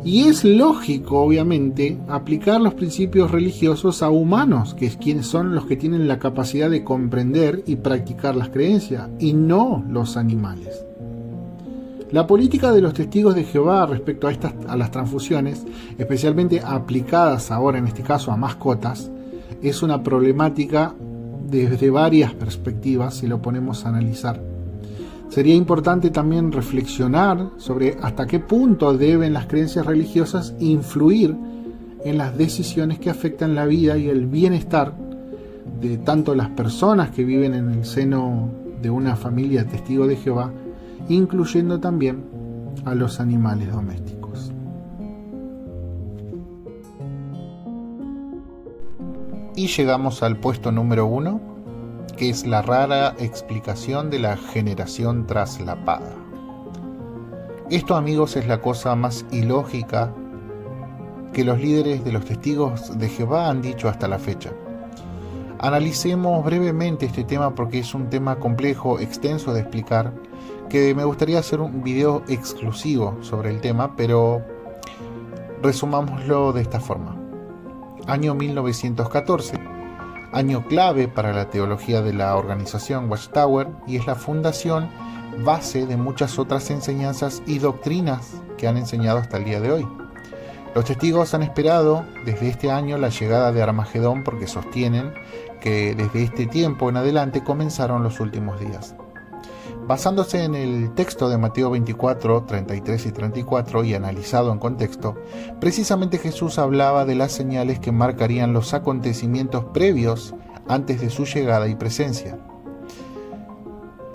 Y es lógico, obviamente, aplicar los principios religiosos a humanos, que es quienes son los que tienen la capacidad de comprender y practicar las creencias, y no los animales. La política de los testigos de Jehová respecto a las transfusiones, especialmente aplicadas ahora en este caso a mascotas, es una problemática desde varias perspectivas si lo ponemos a analizar. Sería importante también reflexionar sobre hasta qué punto deben las creencias religiosas influir en las decisiones que afectan la vida y el bienestar de tanto las personas que viven en el seno de una familia testigo de Jehová, incluyendo también a los animales domésticos. Y llegamos al puesto número 1, que es la rara explicación de la generación traslapada. Esto, amigos, es la cosa más ilógica que los líderes de los testigos de Jehová han dicho hasta la fecha. Analicemos brevemente este tema porque es un tema complejo, extenso de explicar, que me gustaría hacer un video exclusivo sobre el tema, pero resumámoslo de esta forma. Año 1914, año clave para la teología de la organización Watchtower, y es la fundación base de muchas otras enseñanzas y doctrinas que han enseñado hasta el día de hoy. Los testigos han esperado desde este año la llegada de Armagedón porque sostienen que desde este tiempo en adelante comenzaron los últimos días. Basándose en el texto de Mateo 24, 33 y 34 y analizado en contexto, precisamente Jesús hablaba de las señales que marcarían los acontecimientos previos antes de su llegada y presencia.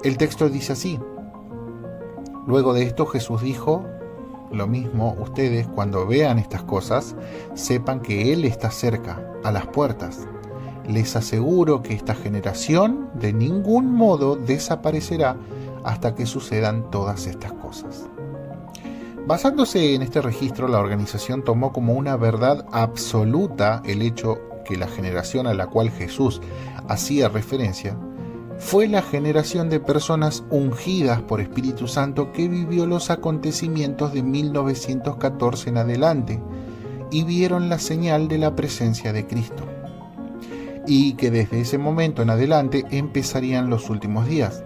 El texto dice así: luego de esto Jesús dijo, lo mismo ustedes cuando vean estas cosas, sepan que Él está cerca, a las puertas. Les aseguro que esta generación de ningún modo desaparecerá hasta que sucedan todas estas cosas. Basándose en este registro, la organización tomó como una verdad absoluta el hecho que la generación a la cual Jesús hacía referencia fue la generación de personas ungidas por Espíritu Santo que vivió los acontecimientos de 1914 en adelante y vieron la señal de la presencia de Cristo, y que desde ese momento en adelante empezarían los últimos días.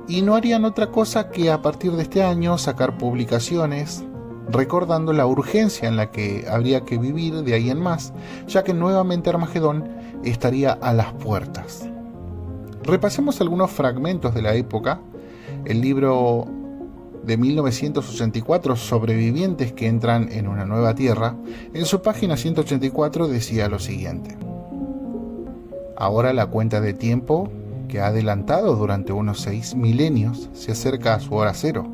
Y no harían otra cosa que a partir de este año sacar publicaciones recordando la urgencia en la que habría que vivir de ahí en más, ya que nuevamente Armagedón estaría a las puertas. Repasemos algunos fragmentos de la época. El libro de 1984, Sobrevivientes que entran en una nueva tierra, en su página 184 decía lo siguiente: ahora la cuenta de tiempo, que ha adelantado durante unos 6 milenios, se acerca a su hora cero.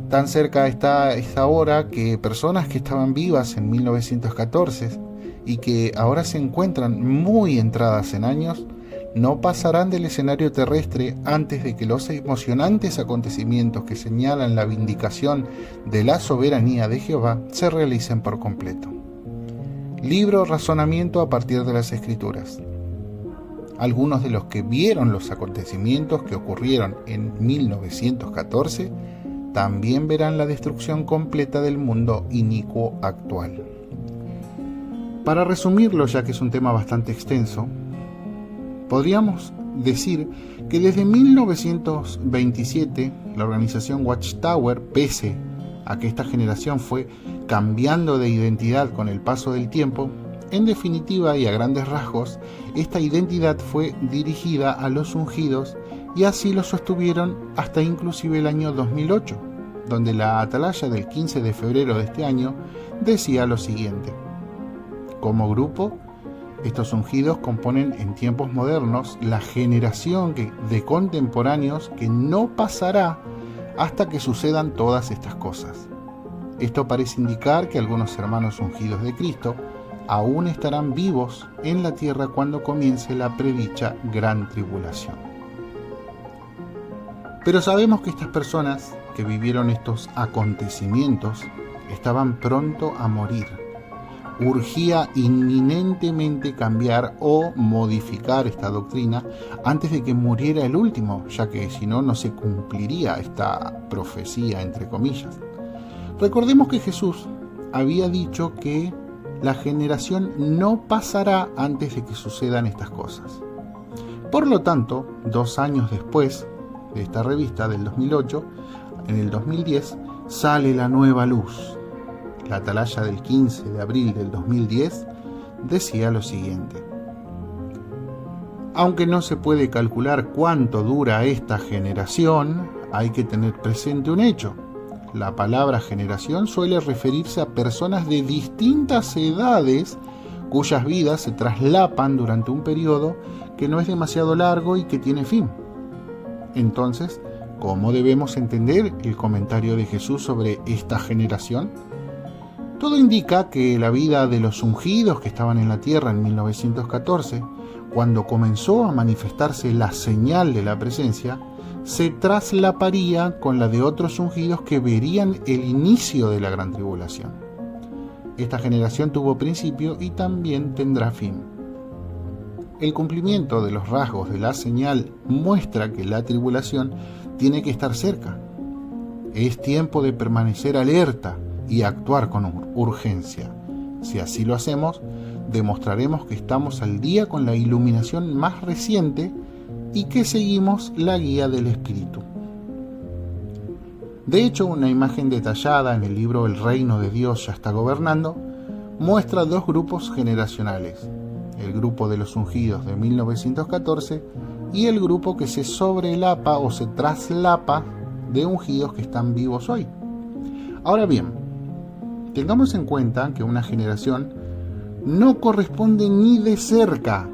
Tan cerca está esta hora que personas que estaban vivas en 1914 y que ahora se encuentran muy entradas en años, no pasarán del escenario terrestre antes de que los emocionantes acontecimientos que señalan la vindicación de la soberanía de Jehová se realicen por completo. Libro Razonamiento a partir de las Escrituras. Algunos de los que vieron los acontecimientos que ocurrieron en 1914 también verán la destrucción completa del mundo inicuo actual. Para resumirlo, ya que es un tema bastante extenso, podríamos decir que desde 1927 la organización Watchtower, pese a que esta generación fue cambiando de identidad con el paso del tiempo, en definitiva y a grandes rasgos, esta identidad fue dirigida a los ungidos y así lo sostuvieron hasta inclusive el año 2008, donde la atalaya del 15 de febrero de este año decía lo siguiente: como grupo, estos ungidos componen en tiempos modernos la generación de contemporáneos que no pasará hasta que sucedan todas estas cosas. Esto parece indicar que algunos hermanos ungidos de Cristo aún estarán vivos en la tierra cuando comience la predicha gran tribulación. Pero sabemos que estas personas que vivieron estos acontecimientos estaban pronto a morir. Urgía inminentemente cambiar o modificar esta doctrina antes de que muriera el último, ya que si no, no se cumpliría esta profecía, entre comillas. Recordemos que Jesús había dicho que la generación no pasará antes de que sucedan estas cosas. Por lo tanto, 2 años después de esta revista del 2008, en el 2010, sale la nueva luz. La atalaya del 15 de abril del 2010 decía lo siguiente: aunque no se puede calcular cuánto dura esta generación, hay que tener presente un hecho. La palabra generación suele referirse a personas de distintas edades cuyas vidas se traslapan durante un periodo que no es demasiado largo y que tiene fin. Entonces, ¿cómo debemos entender el comentario de Jesús sobre esta generación? Todo indica que la vida de los ungidos que estaban en la tierra en 1914, cuando comenzó a manifestarse la señal de la presencia, se traslaparía con la de otros ungidos que verían el inicio de la gran tribulación. Esta generación tuvo principio y también tendrá fin. El cumplimiento de los rasgos de la señal muestra que la tribulación tiene que estar cerca. Es tiempo de permanecer alerta y actuar con urgencia. Si así lo hacemos, demostraremos que estamos al día con la iluminación más reciente y que seguimos la guía del Espíritu. De hecho, una imagen detallada en el libro El reino de Dios ya está gobernando muestra 2 grupos generacionales: el grupo de los ungidos de 1914 y el grupo que se sobrelapa o se traslapa de ungidos que están vivos hoy. Ahora bien, tengamos en cuenta que una generación no corresponde ni de cerca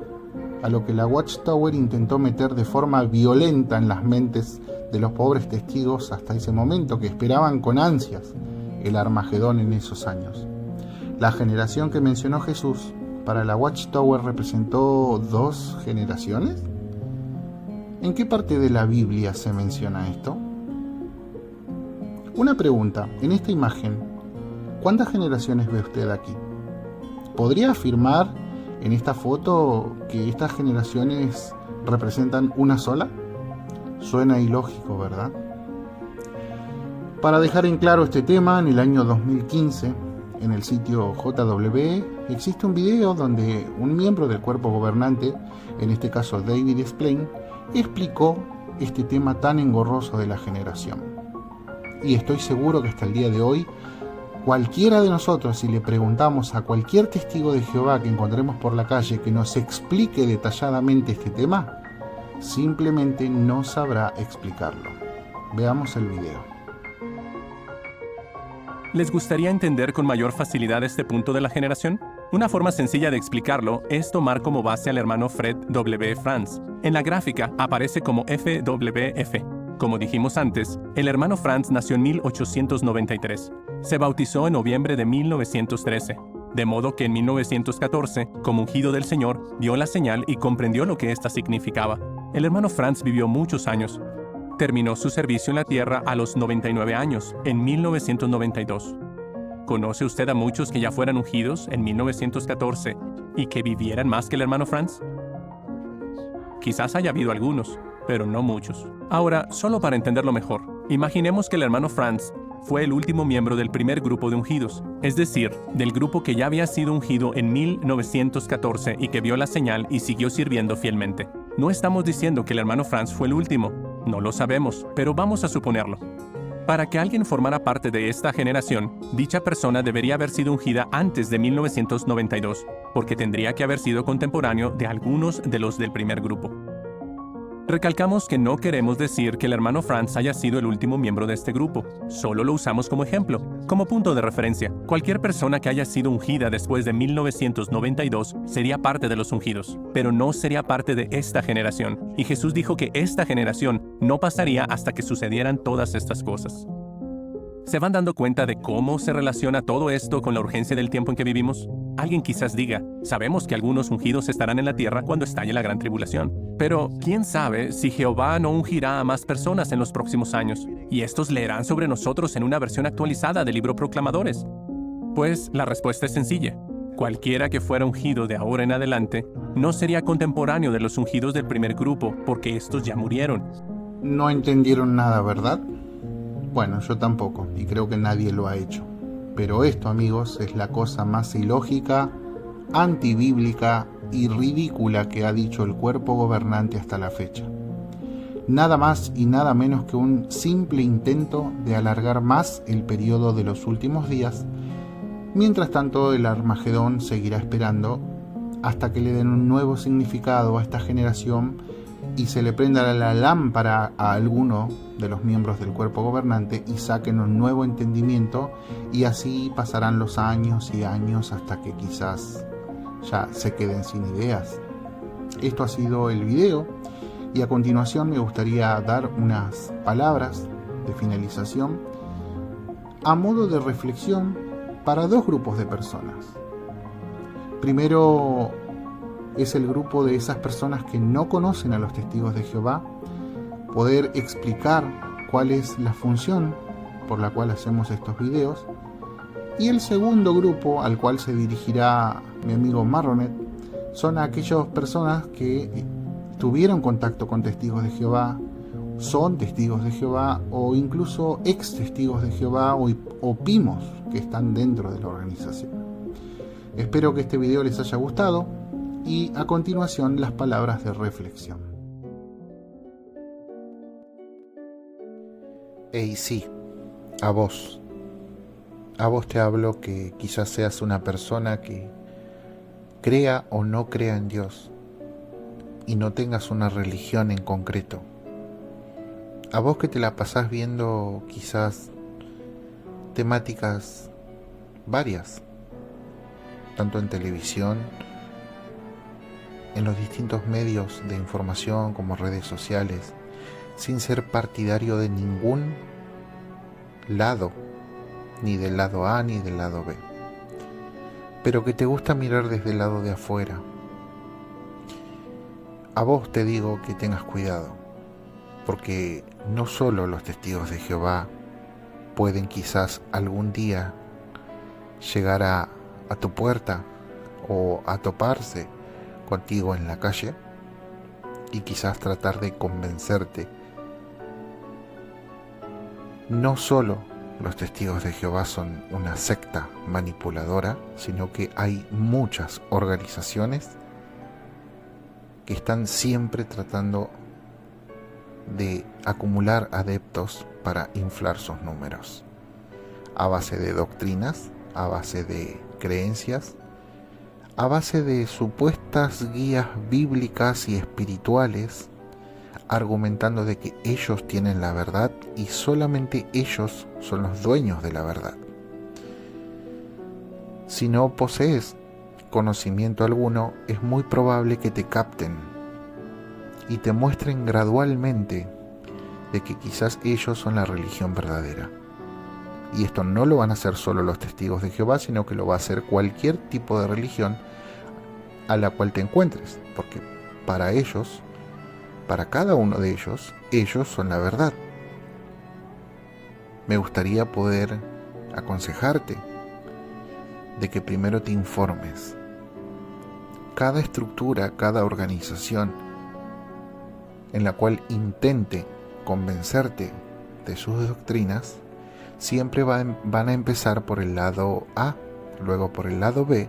a lo que la Watchtower intentó meter de forma violenta en las mentes de los pobres testigos hasta ese momento, que esperaban con ansias el Armagedón en esos años. La generación que mencionó Jesús para la Watchtower representó 2 generaciones. ¿En qué parte de la Biblia se menciona esto? Una pregunta: en esta imagen, ¿cuántas generaciones ve usted aquí? ¿Podría afirmar en esta foto que estas generaciones representan una sola? Suena ilógico, ¿verdad? Para dejar en claro este tema, en el año 2015, en el sitio JWE, existe un video donde un miembro del cuerpo gobernante, en este caso David Splain, explicó este tema tan engorroso de la generación. Y estoy seguro que hasta el día de hoy, cualquiera de nosotros, si le preguntamos a cualquier testigo de Jehová que encontremos por la calle que nos explique detalladamente este tema, simplemente no sabrá explicarlo. Veamos el video. ¿Les gustaría entender con mayor facilidad este punto de la generación? Una forma sencilla de explicarlo es tomar como base al hermano Fred W. Franz. En la gráfica aparece como FWF. Como dijimos antes, el hermano Franz nació en 1893. Se bautizó en noviembre de 1913. De modo que en 1914, como ungido del Señor, vio la señal y comprendió lo que ésta significaba. El hermano Franz vivió muchos años. Terminó su servicio en la tierra a los 99 años, en 1992. ¿Conoce usted a muchos que ya fueran ungidos en 1914 y que vivieran más que el hermano Franz? Quizás haya habido algunos, pero no muchos. Ahora, solo para entenderlo mejor, imaginemos que el hermano Franz fue el último miembro del primer grupo de ungidos, es decir, del grupo que ya había sido ungido en 1914 y que vio la señal y siguió sirviendo fielmente. No estamos diciendo que el hermano Franz fue el último, no lo sabemos, pero vamos a suponerlo. Para que alguien formara parte de esta generación, dicha persona debería haber sido ungida antes de 1992, porque tendría que haber sido contemporáneo de algunos de los del primer grupo. Recalcamos que no queremos decir que el hermano Franz haya sido el último miembro de este grupo, solo lo usamos como ejemplo, como punto de referencia. Cualquier persona que haya sido ungida después de 1992 sería parte de los ungidos, pero no sería parte de esta generación, y Jesús dijo que esta generación no pasaría hasta que sucedieran todas estas cosas. ¿Se van dando cuenta de cómo se relaciona todo esto con la urgencia del tiempo en que vivimos? Alguien quizás diga, sabemos que algunos ungidos estarán en la tierra cuando estalle la gran tribulación. Pero, ¿quién sabe si Jehová no ungirá a más personas en los próximos años? Y estos leerán sobre nosotros en una versión actualizada del libro Proclamadores. Pues, la respuesta es sencilla. Cualquiera que fuera ungido de ahora en adelante, no sería contemporáneo de los ungidos del primer grupo, porque estos ya murieron. No entendieron nada, ¿verdad? Bueno, yo tampoco, y creo que nadie lo ha hecho. Pero esto, amigos, es la cosa más ilógica, antibíblica y ridícula que ha dicho el cuerpo gobernante hasta la fecha. Nada más y nada menos que un simple intento de alargar más el periodo de los últimos días. Mientras tanto, el Armagedón seguirá esperando hasta que le den un nuevo significado a esta generación y se le prenda la lámpara a alguno de los miembros del cuerpo gobernante y saquen un nuevo entendimiento, y así pasarán los años y años hasta que quizás ya se queden sin ideas. Esto ha sido el video, y a continuación me gustaría dar unas palabras de finalización a modo de reflexión para dos grupos de personas. Primero es el grupo de esas personas que no conocen a los testigos de Jehová, poder explicar cuál es la función por la cual hacemos estos videos. Y el segundo grupo al cual se dirigirá mi amigo Marronet son aquellas personas que tuvieron contacto con testigos de Jehová, son testigos de Jehová o incluso ex testigos de Jehová o PIMOS que están dentro de la organización. Espero que este video les haya gustado y a continuación las palabras de reflexión. Hey, sí, a vos te hablo, que quizás seas una persona que crea o no crea en Dios y no tengas una religión en concreto. A vos que te la pasás viendo quizás temáticas varias, tanto en televisión, en los distintos medios de información como redes sociales, sin ser partidario de ningún lado, ni del lado A ni del lado B, pero que te gusta mirar desde el lado de afuera. A vos te digo que tengas cuidado, porque no solo los testigos de Jehová pueden quizás algún día llegar a tu puerta o a toparse contigo en la calle y quizás tratar de convencerte. No solo los testigos de Jehová son una secta manipuladora, sino que hay muchas organizaciones que están siempre tratando de acumular adeptos para inflar sus números, a base de doctrinas, a base de creencias, a base de supuestas guías bíblicas y espirituales, argumentando de que ellos tienen la verdad y solamente ellos son los dueños de la verdad. Si no posees conocimiento alguno, es muy probable que te capten y te muestren gradualmente de que quizás ellos son la religión verdadera. Y esto no lo van a hacer solo los testigos de Jehová, sino que lo va a hacer cualquier tipo de religión a la cual te encuentres, porque para ellos, para cada uno de ellos son la verdad. Me gustaría poder aconsejarte de que primero te informes. Cada estructura, cada organización en la cual intente convencerte de sus doctrinas, siempre van a empezar por el lado A, luego por el lado B,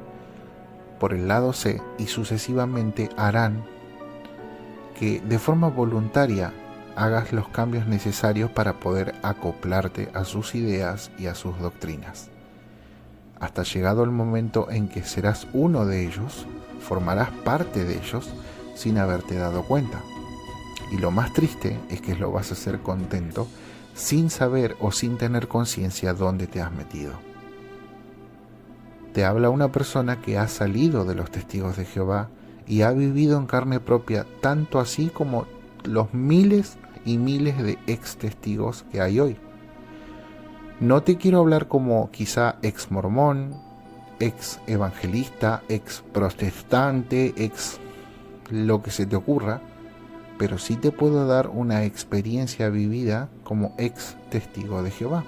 por el lado C, y sucesivamente harán que de forma voluntaria hagas los cambios necesarios para poder acoplarte a sus ideas y a sus doctrinas. Hasta llegado el momento en que serás uno de ellos, formarás parte de ellos sin haberte dado cuenta. Y lo más triste es que lo vas a hacer contento sin saber o sin tener conciencia dónde te has metido. Te habla una persona que ha salido de los testigos de Jehová y ha vivido en carne propia, tanto así como los miles y miles de ex testigos que hay hoy. No te quiero hablar como quizá ex mormón, ex evangelista, ex protestante, ex lo que se te ocurra, pero sí te puedo dar una experiencia vivida como ex testigo de Jehová.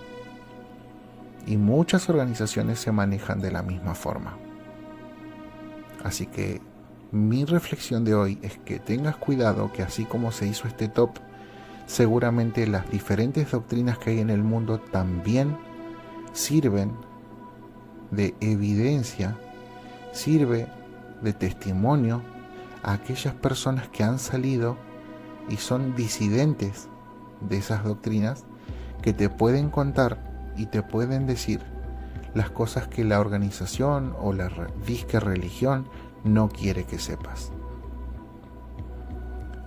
Y muchas organizaciones se manejan de la misma forma. Así que mi reflexión de hoy es que tengas cuidado, que así como se hizo este top, seguramente las diferentes doctrinas que hay en el mundo también sirven de evidencia, sirve de testimonio a aquellas personas que han salido y son disidentes de esas doctrinas, que te pueden contar y te pueden decir las cosas que la organización o la disque religión no quiere que sepas.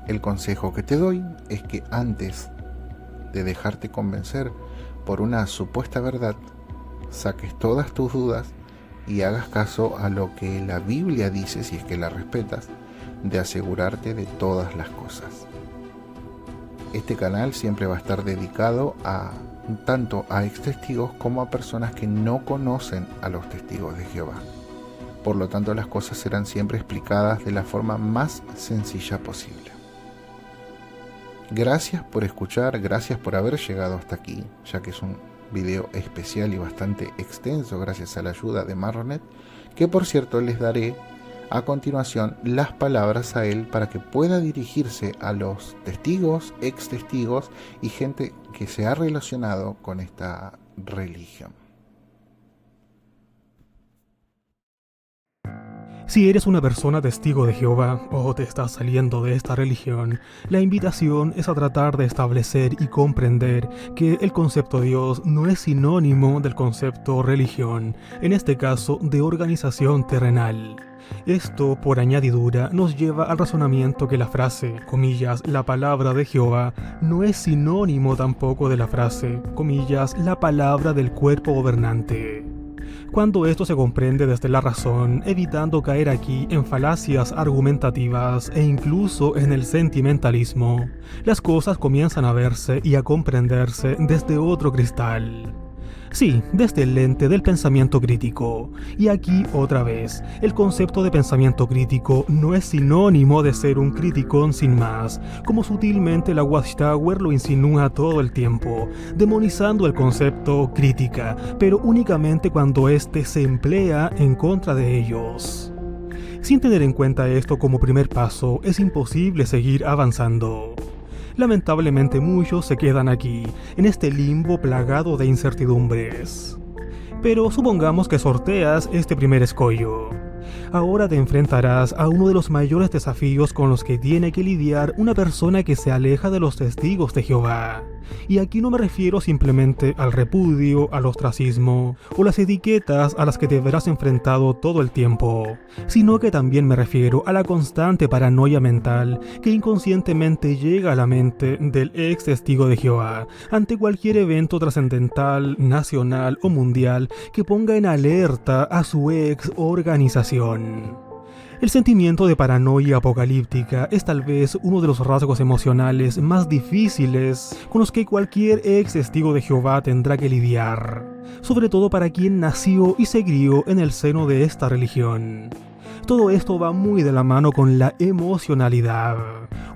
El consejo que te doy es que antes de dejarte convencer por una supuesta verdad, saques todas tus dudas y hagas caso a lo que la Biblia dice, si es que la respetas, de asegurarte de todas las cosas. Este canal siempre va a estar dedicado tanto a ex testigos como a personas que no conocen a los testigos de Jehová. Por lo tanto, las cosas serán siempre explicadas de la forma más sencilla posible. Gracias por escuchar, gracias por haber llegado hasta aquí, ya que es un video especial y bastante extenso gracias a la ayuda de Marronet, que por cierto les daré a continuación las palabras a él para que pueda dirigirse a los testigos, ex testigos y gente que se ha relacionado con esta religión. Si eres una persona testigo de Jehová o te estás saliendo de esta religión, la invitación es a tratar de establecer y comprender que el concepto Dios no es sinónimo del concepto religión, en este caso de organización terrenal. Esto, por añadidura, nos lleva al razonamiento que la frase, comillas, la palabra de Jehová, no es sinónimo tampoco de la frase, comillas, la palabra del cuerpo gobernante. Cuando esto se comprende desde la razón, evitando caer aquí en falacias argumentativas e incluso en el sentimentalismo, las cosas comienzan a verse y a comprenderse desde otro cristal. Sí, desde el lente del pensamiento crítico. Y aquí otra vez, el concepto de pensamiento crítico no es sinónimo de ser un criticón sin más, como sutilmente la Watchtower lo insinúa todo el tiempo, demonizando el concepto crítica, pero únicamente cuando éste se emplea en contra de ellos. Sin tener en cuenta esto como primer paso, es imposible seguir avanzando. Lamentablemente muchos se quedan aquí, en este limbo plagado de incertidumbres. Pero supongamos que sorteas este primer escollo. Ahora te enfrentarás a uno de los mayores desafíos con los que tiene que lidiar una persona que se aleja de los testigos de Jehová. Y aquí no me refiero simplemente al repudio, al ostracismo o las etiquetas a las que te verás enfrentado todo el tiempo, sino que también me refiero a la constante paranoia mental que inconscientemente llega a la mente del ex testigo de Jehová ante cualquier evento trascendental, nacional o mundial que ponga en alerta a su ex organización. El sentimiento de paranoia apocalíptica es tal vez uno de los rasgos emocionales más difíciles con los que cualquier ex testigo de Jehová tendrá que lidiar, sobre todo para quien nació y se crió en el seno de esta religión. Todo esto va muy de la mano con la emocionalidad,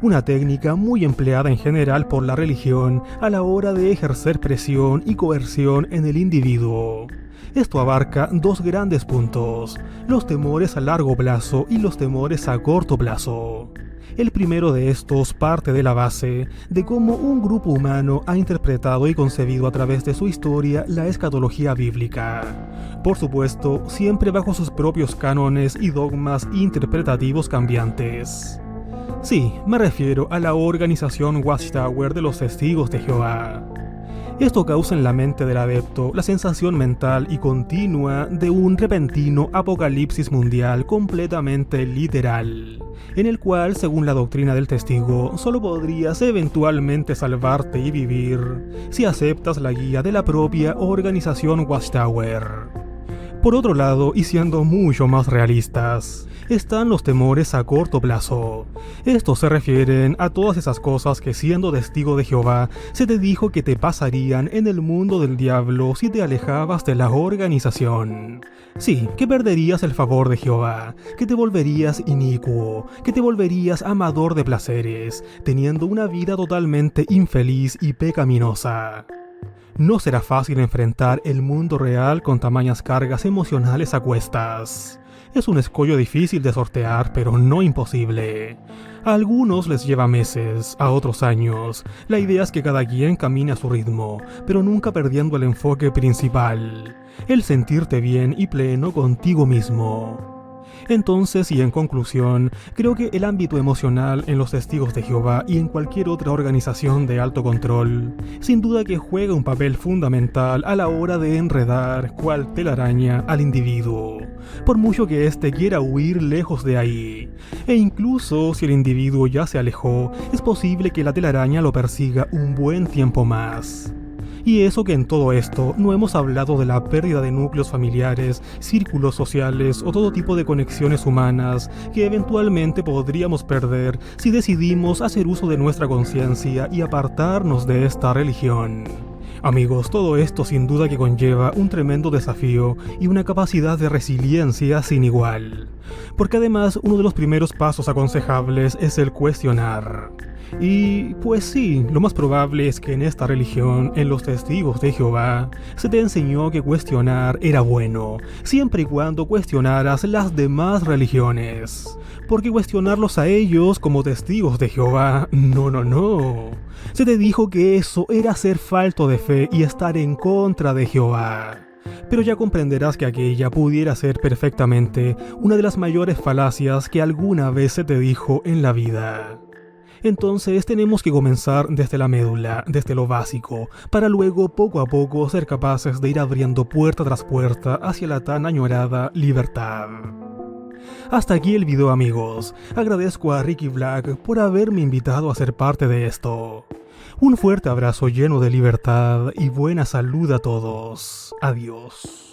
una técnica muy empleada en general por la religión a la hora de ejercer presión y coerción en el individuo. Esto abarca dos grandes puntos, los temores a largo plazo y los temores a corto plazo. El primero de estos parte de la base de cómo un grupo humano ha interpretado y concebido a través de su historia la escatología bíblica. Por supuesto, siempre bajo sus propios cánones y dogmas interpretativos cambiantes. Sí, me refiero a la organización Watchtower de los Testigos de Jehová. Esto causa en la mente del adepto la sensación mental y continua de un repentino apocalipsis mundial completamente literal, en el cual, según la doctrina del testigo, solo podrías eventualmente salvarte y vivir si aceptas la guía de la propia organización Watchtower. Por otro lado, y siendo mucho más realistas, están los temores a corto plazo. Estos se refieren a todas esas cosas que, siendo testigo de Jehová, se te dijo que te pasarían en el mundo del diablo si te alejabas de la organización. Sí, que perderías el favor de Jehová, que te volverías inicuo, que te volverías amador de placeres, teniendo una vida totalmente infeliz y pecaminosa. No será fácil enfrentar el mundo real con tamañas cargas emocionales a cuestas. Es un escollo difícil de sortear, pero no imposible. A algunos les lleva meses, a otros años. La idea es que cada quien camine a su ritmo, pero nunca perdiendo el enfoque principal, el sentirte bien y pleno contigo mismo. Entonces, y en conclusión, creo que el ámbito emocional en los Testigos de Jehová y en cualquier otra organización de alto control, sin duda que juega un papel fundamental a la hora de enredar cual telaraña al individuo, por mucho que éste quiera huir lejos de ahí. E incluso si el individuo ya se alejó, es posible que la telaraña lo persiga un buen tiempo más. Y eso que en todo esto no hemos hablado de la pérdida de núcleos familiares, círculos sociales o todo tipo de conexiones humanas que eventualmente podríamos perder si decidimos hacer uso de nuestra conciencia y apartarnos de esta religión. Amigos, todo esto sin duda que conlleva un tremendo desafío y una capacidad de resiliencia sin igual. Porque además uno de los primeros pasos aconsejables es el cuestionar. Y pues sí, lo más probable es que en esta religión, en los Testigos de Jehová, se te enseñó que cuestionar era bueno, siempre y cuando cuestionaras las demás religiones. Porque cuestionarlos a ellos como Testigos de Jehová, no. Se te dijo que eso era ser falto de fe y estar en contra de Jehová. Pero ya comprenderás que aquella pudiera ser perfectamente una de las mayores falacias que alguna vez se te dijo en la vida. Entonces tenemos que comenzar desde la médula, desde lo básico, para luego poco a poco ser capaces de ir abriendo puerta tras puerta hacia la tan añorada libertad. Hasta aquí el video, amigos. Agradezco a Ricky Black por haberme invitado a ser parte de esto. Un fuerte abrazo lleno de libertad y buena salud a todos. Adiós.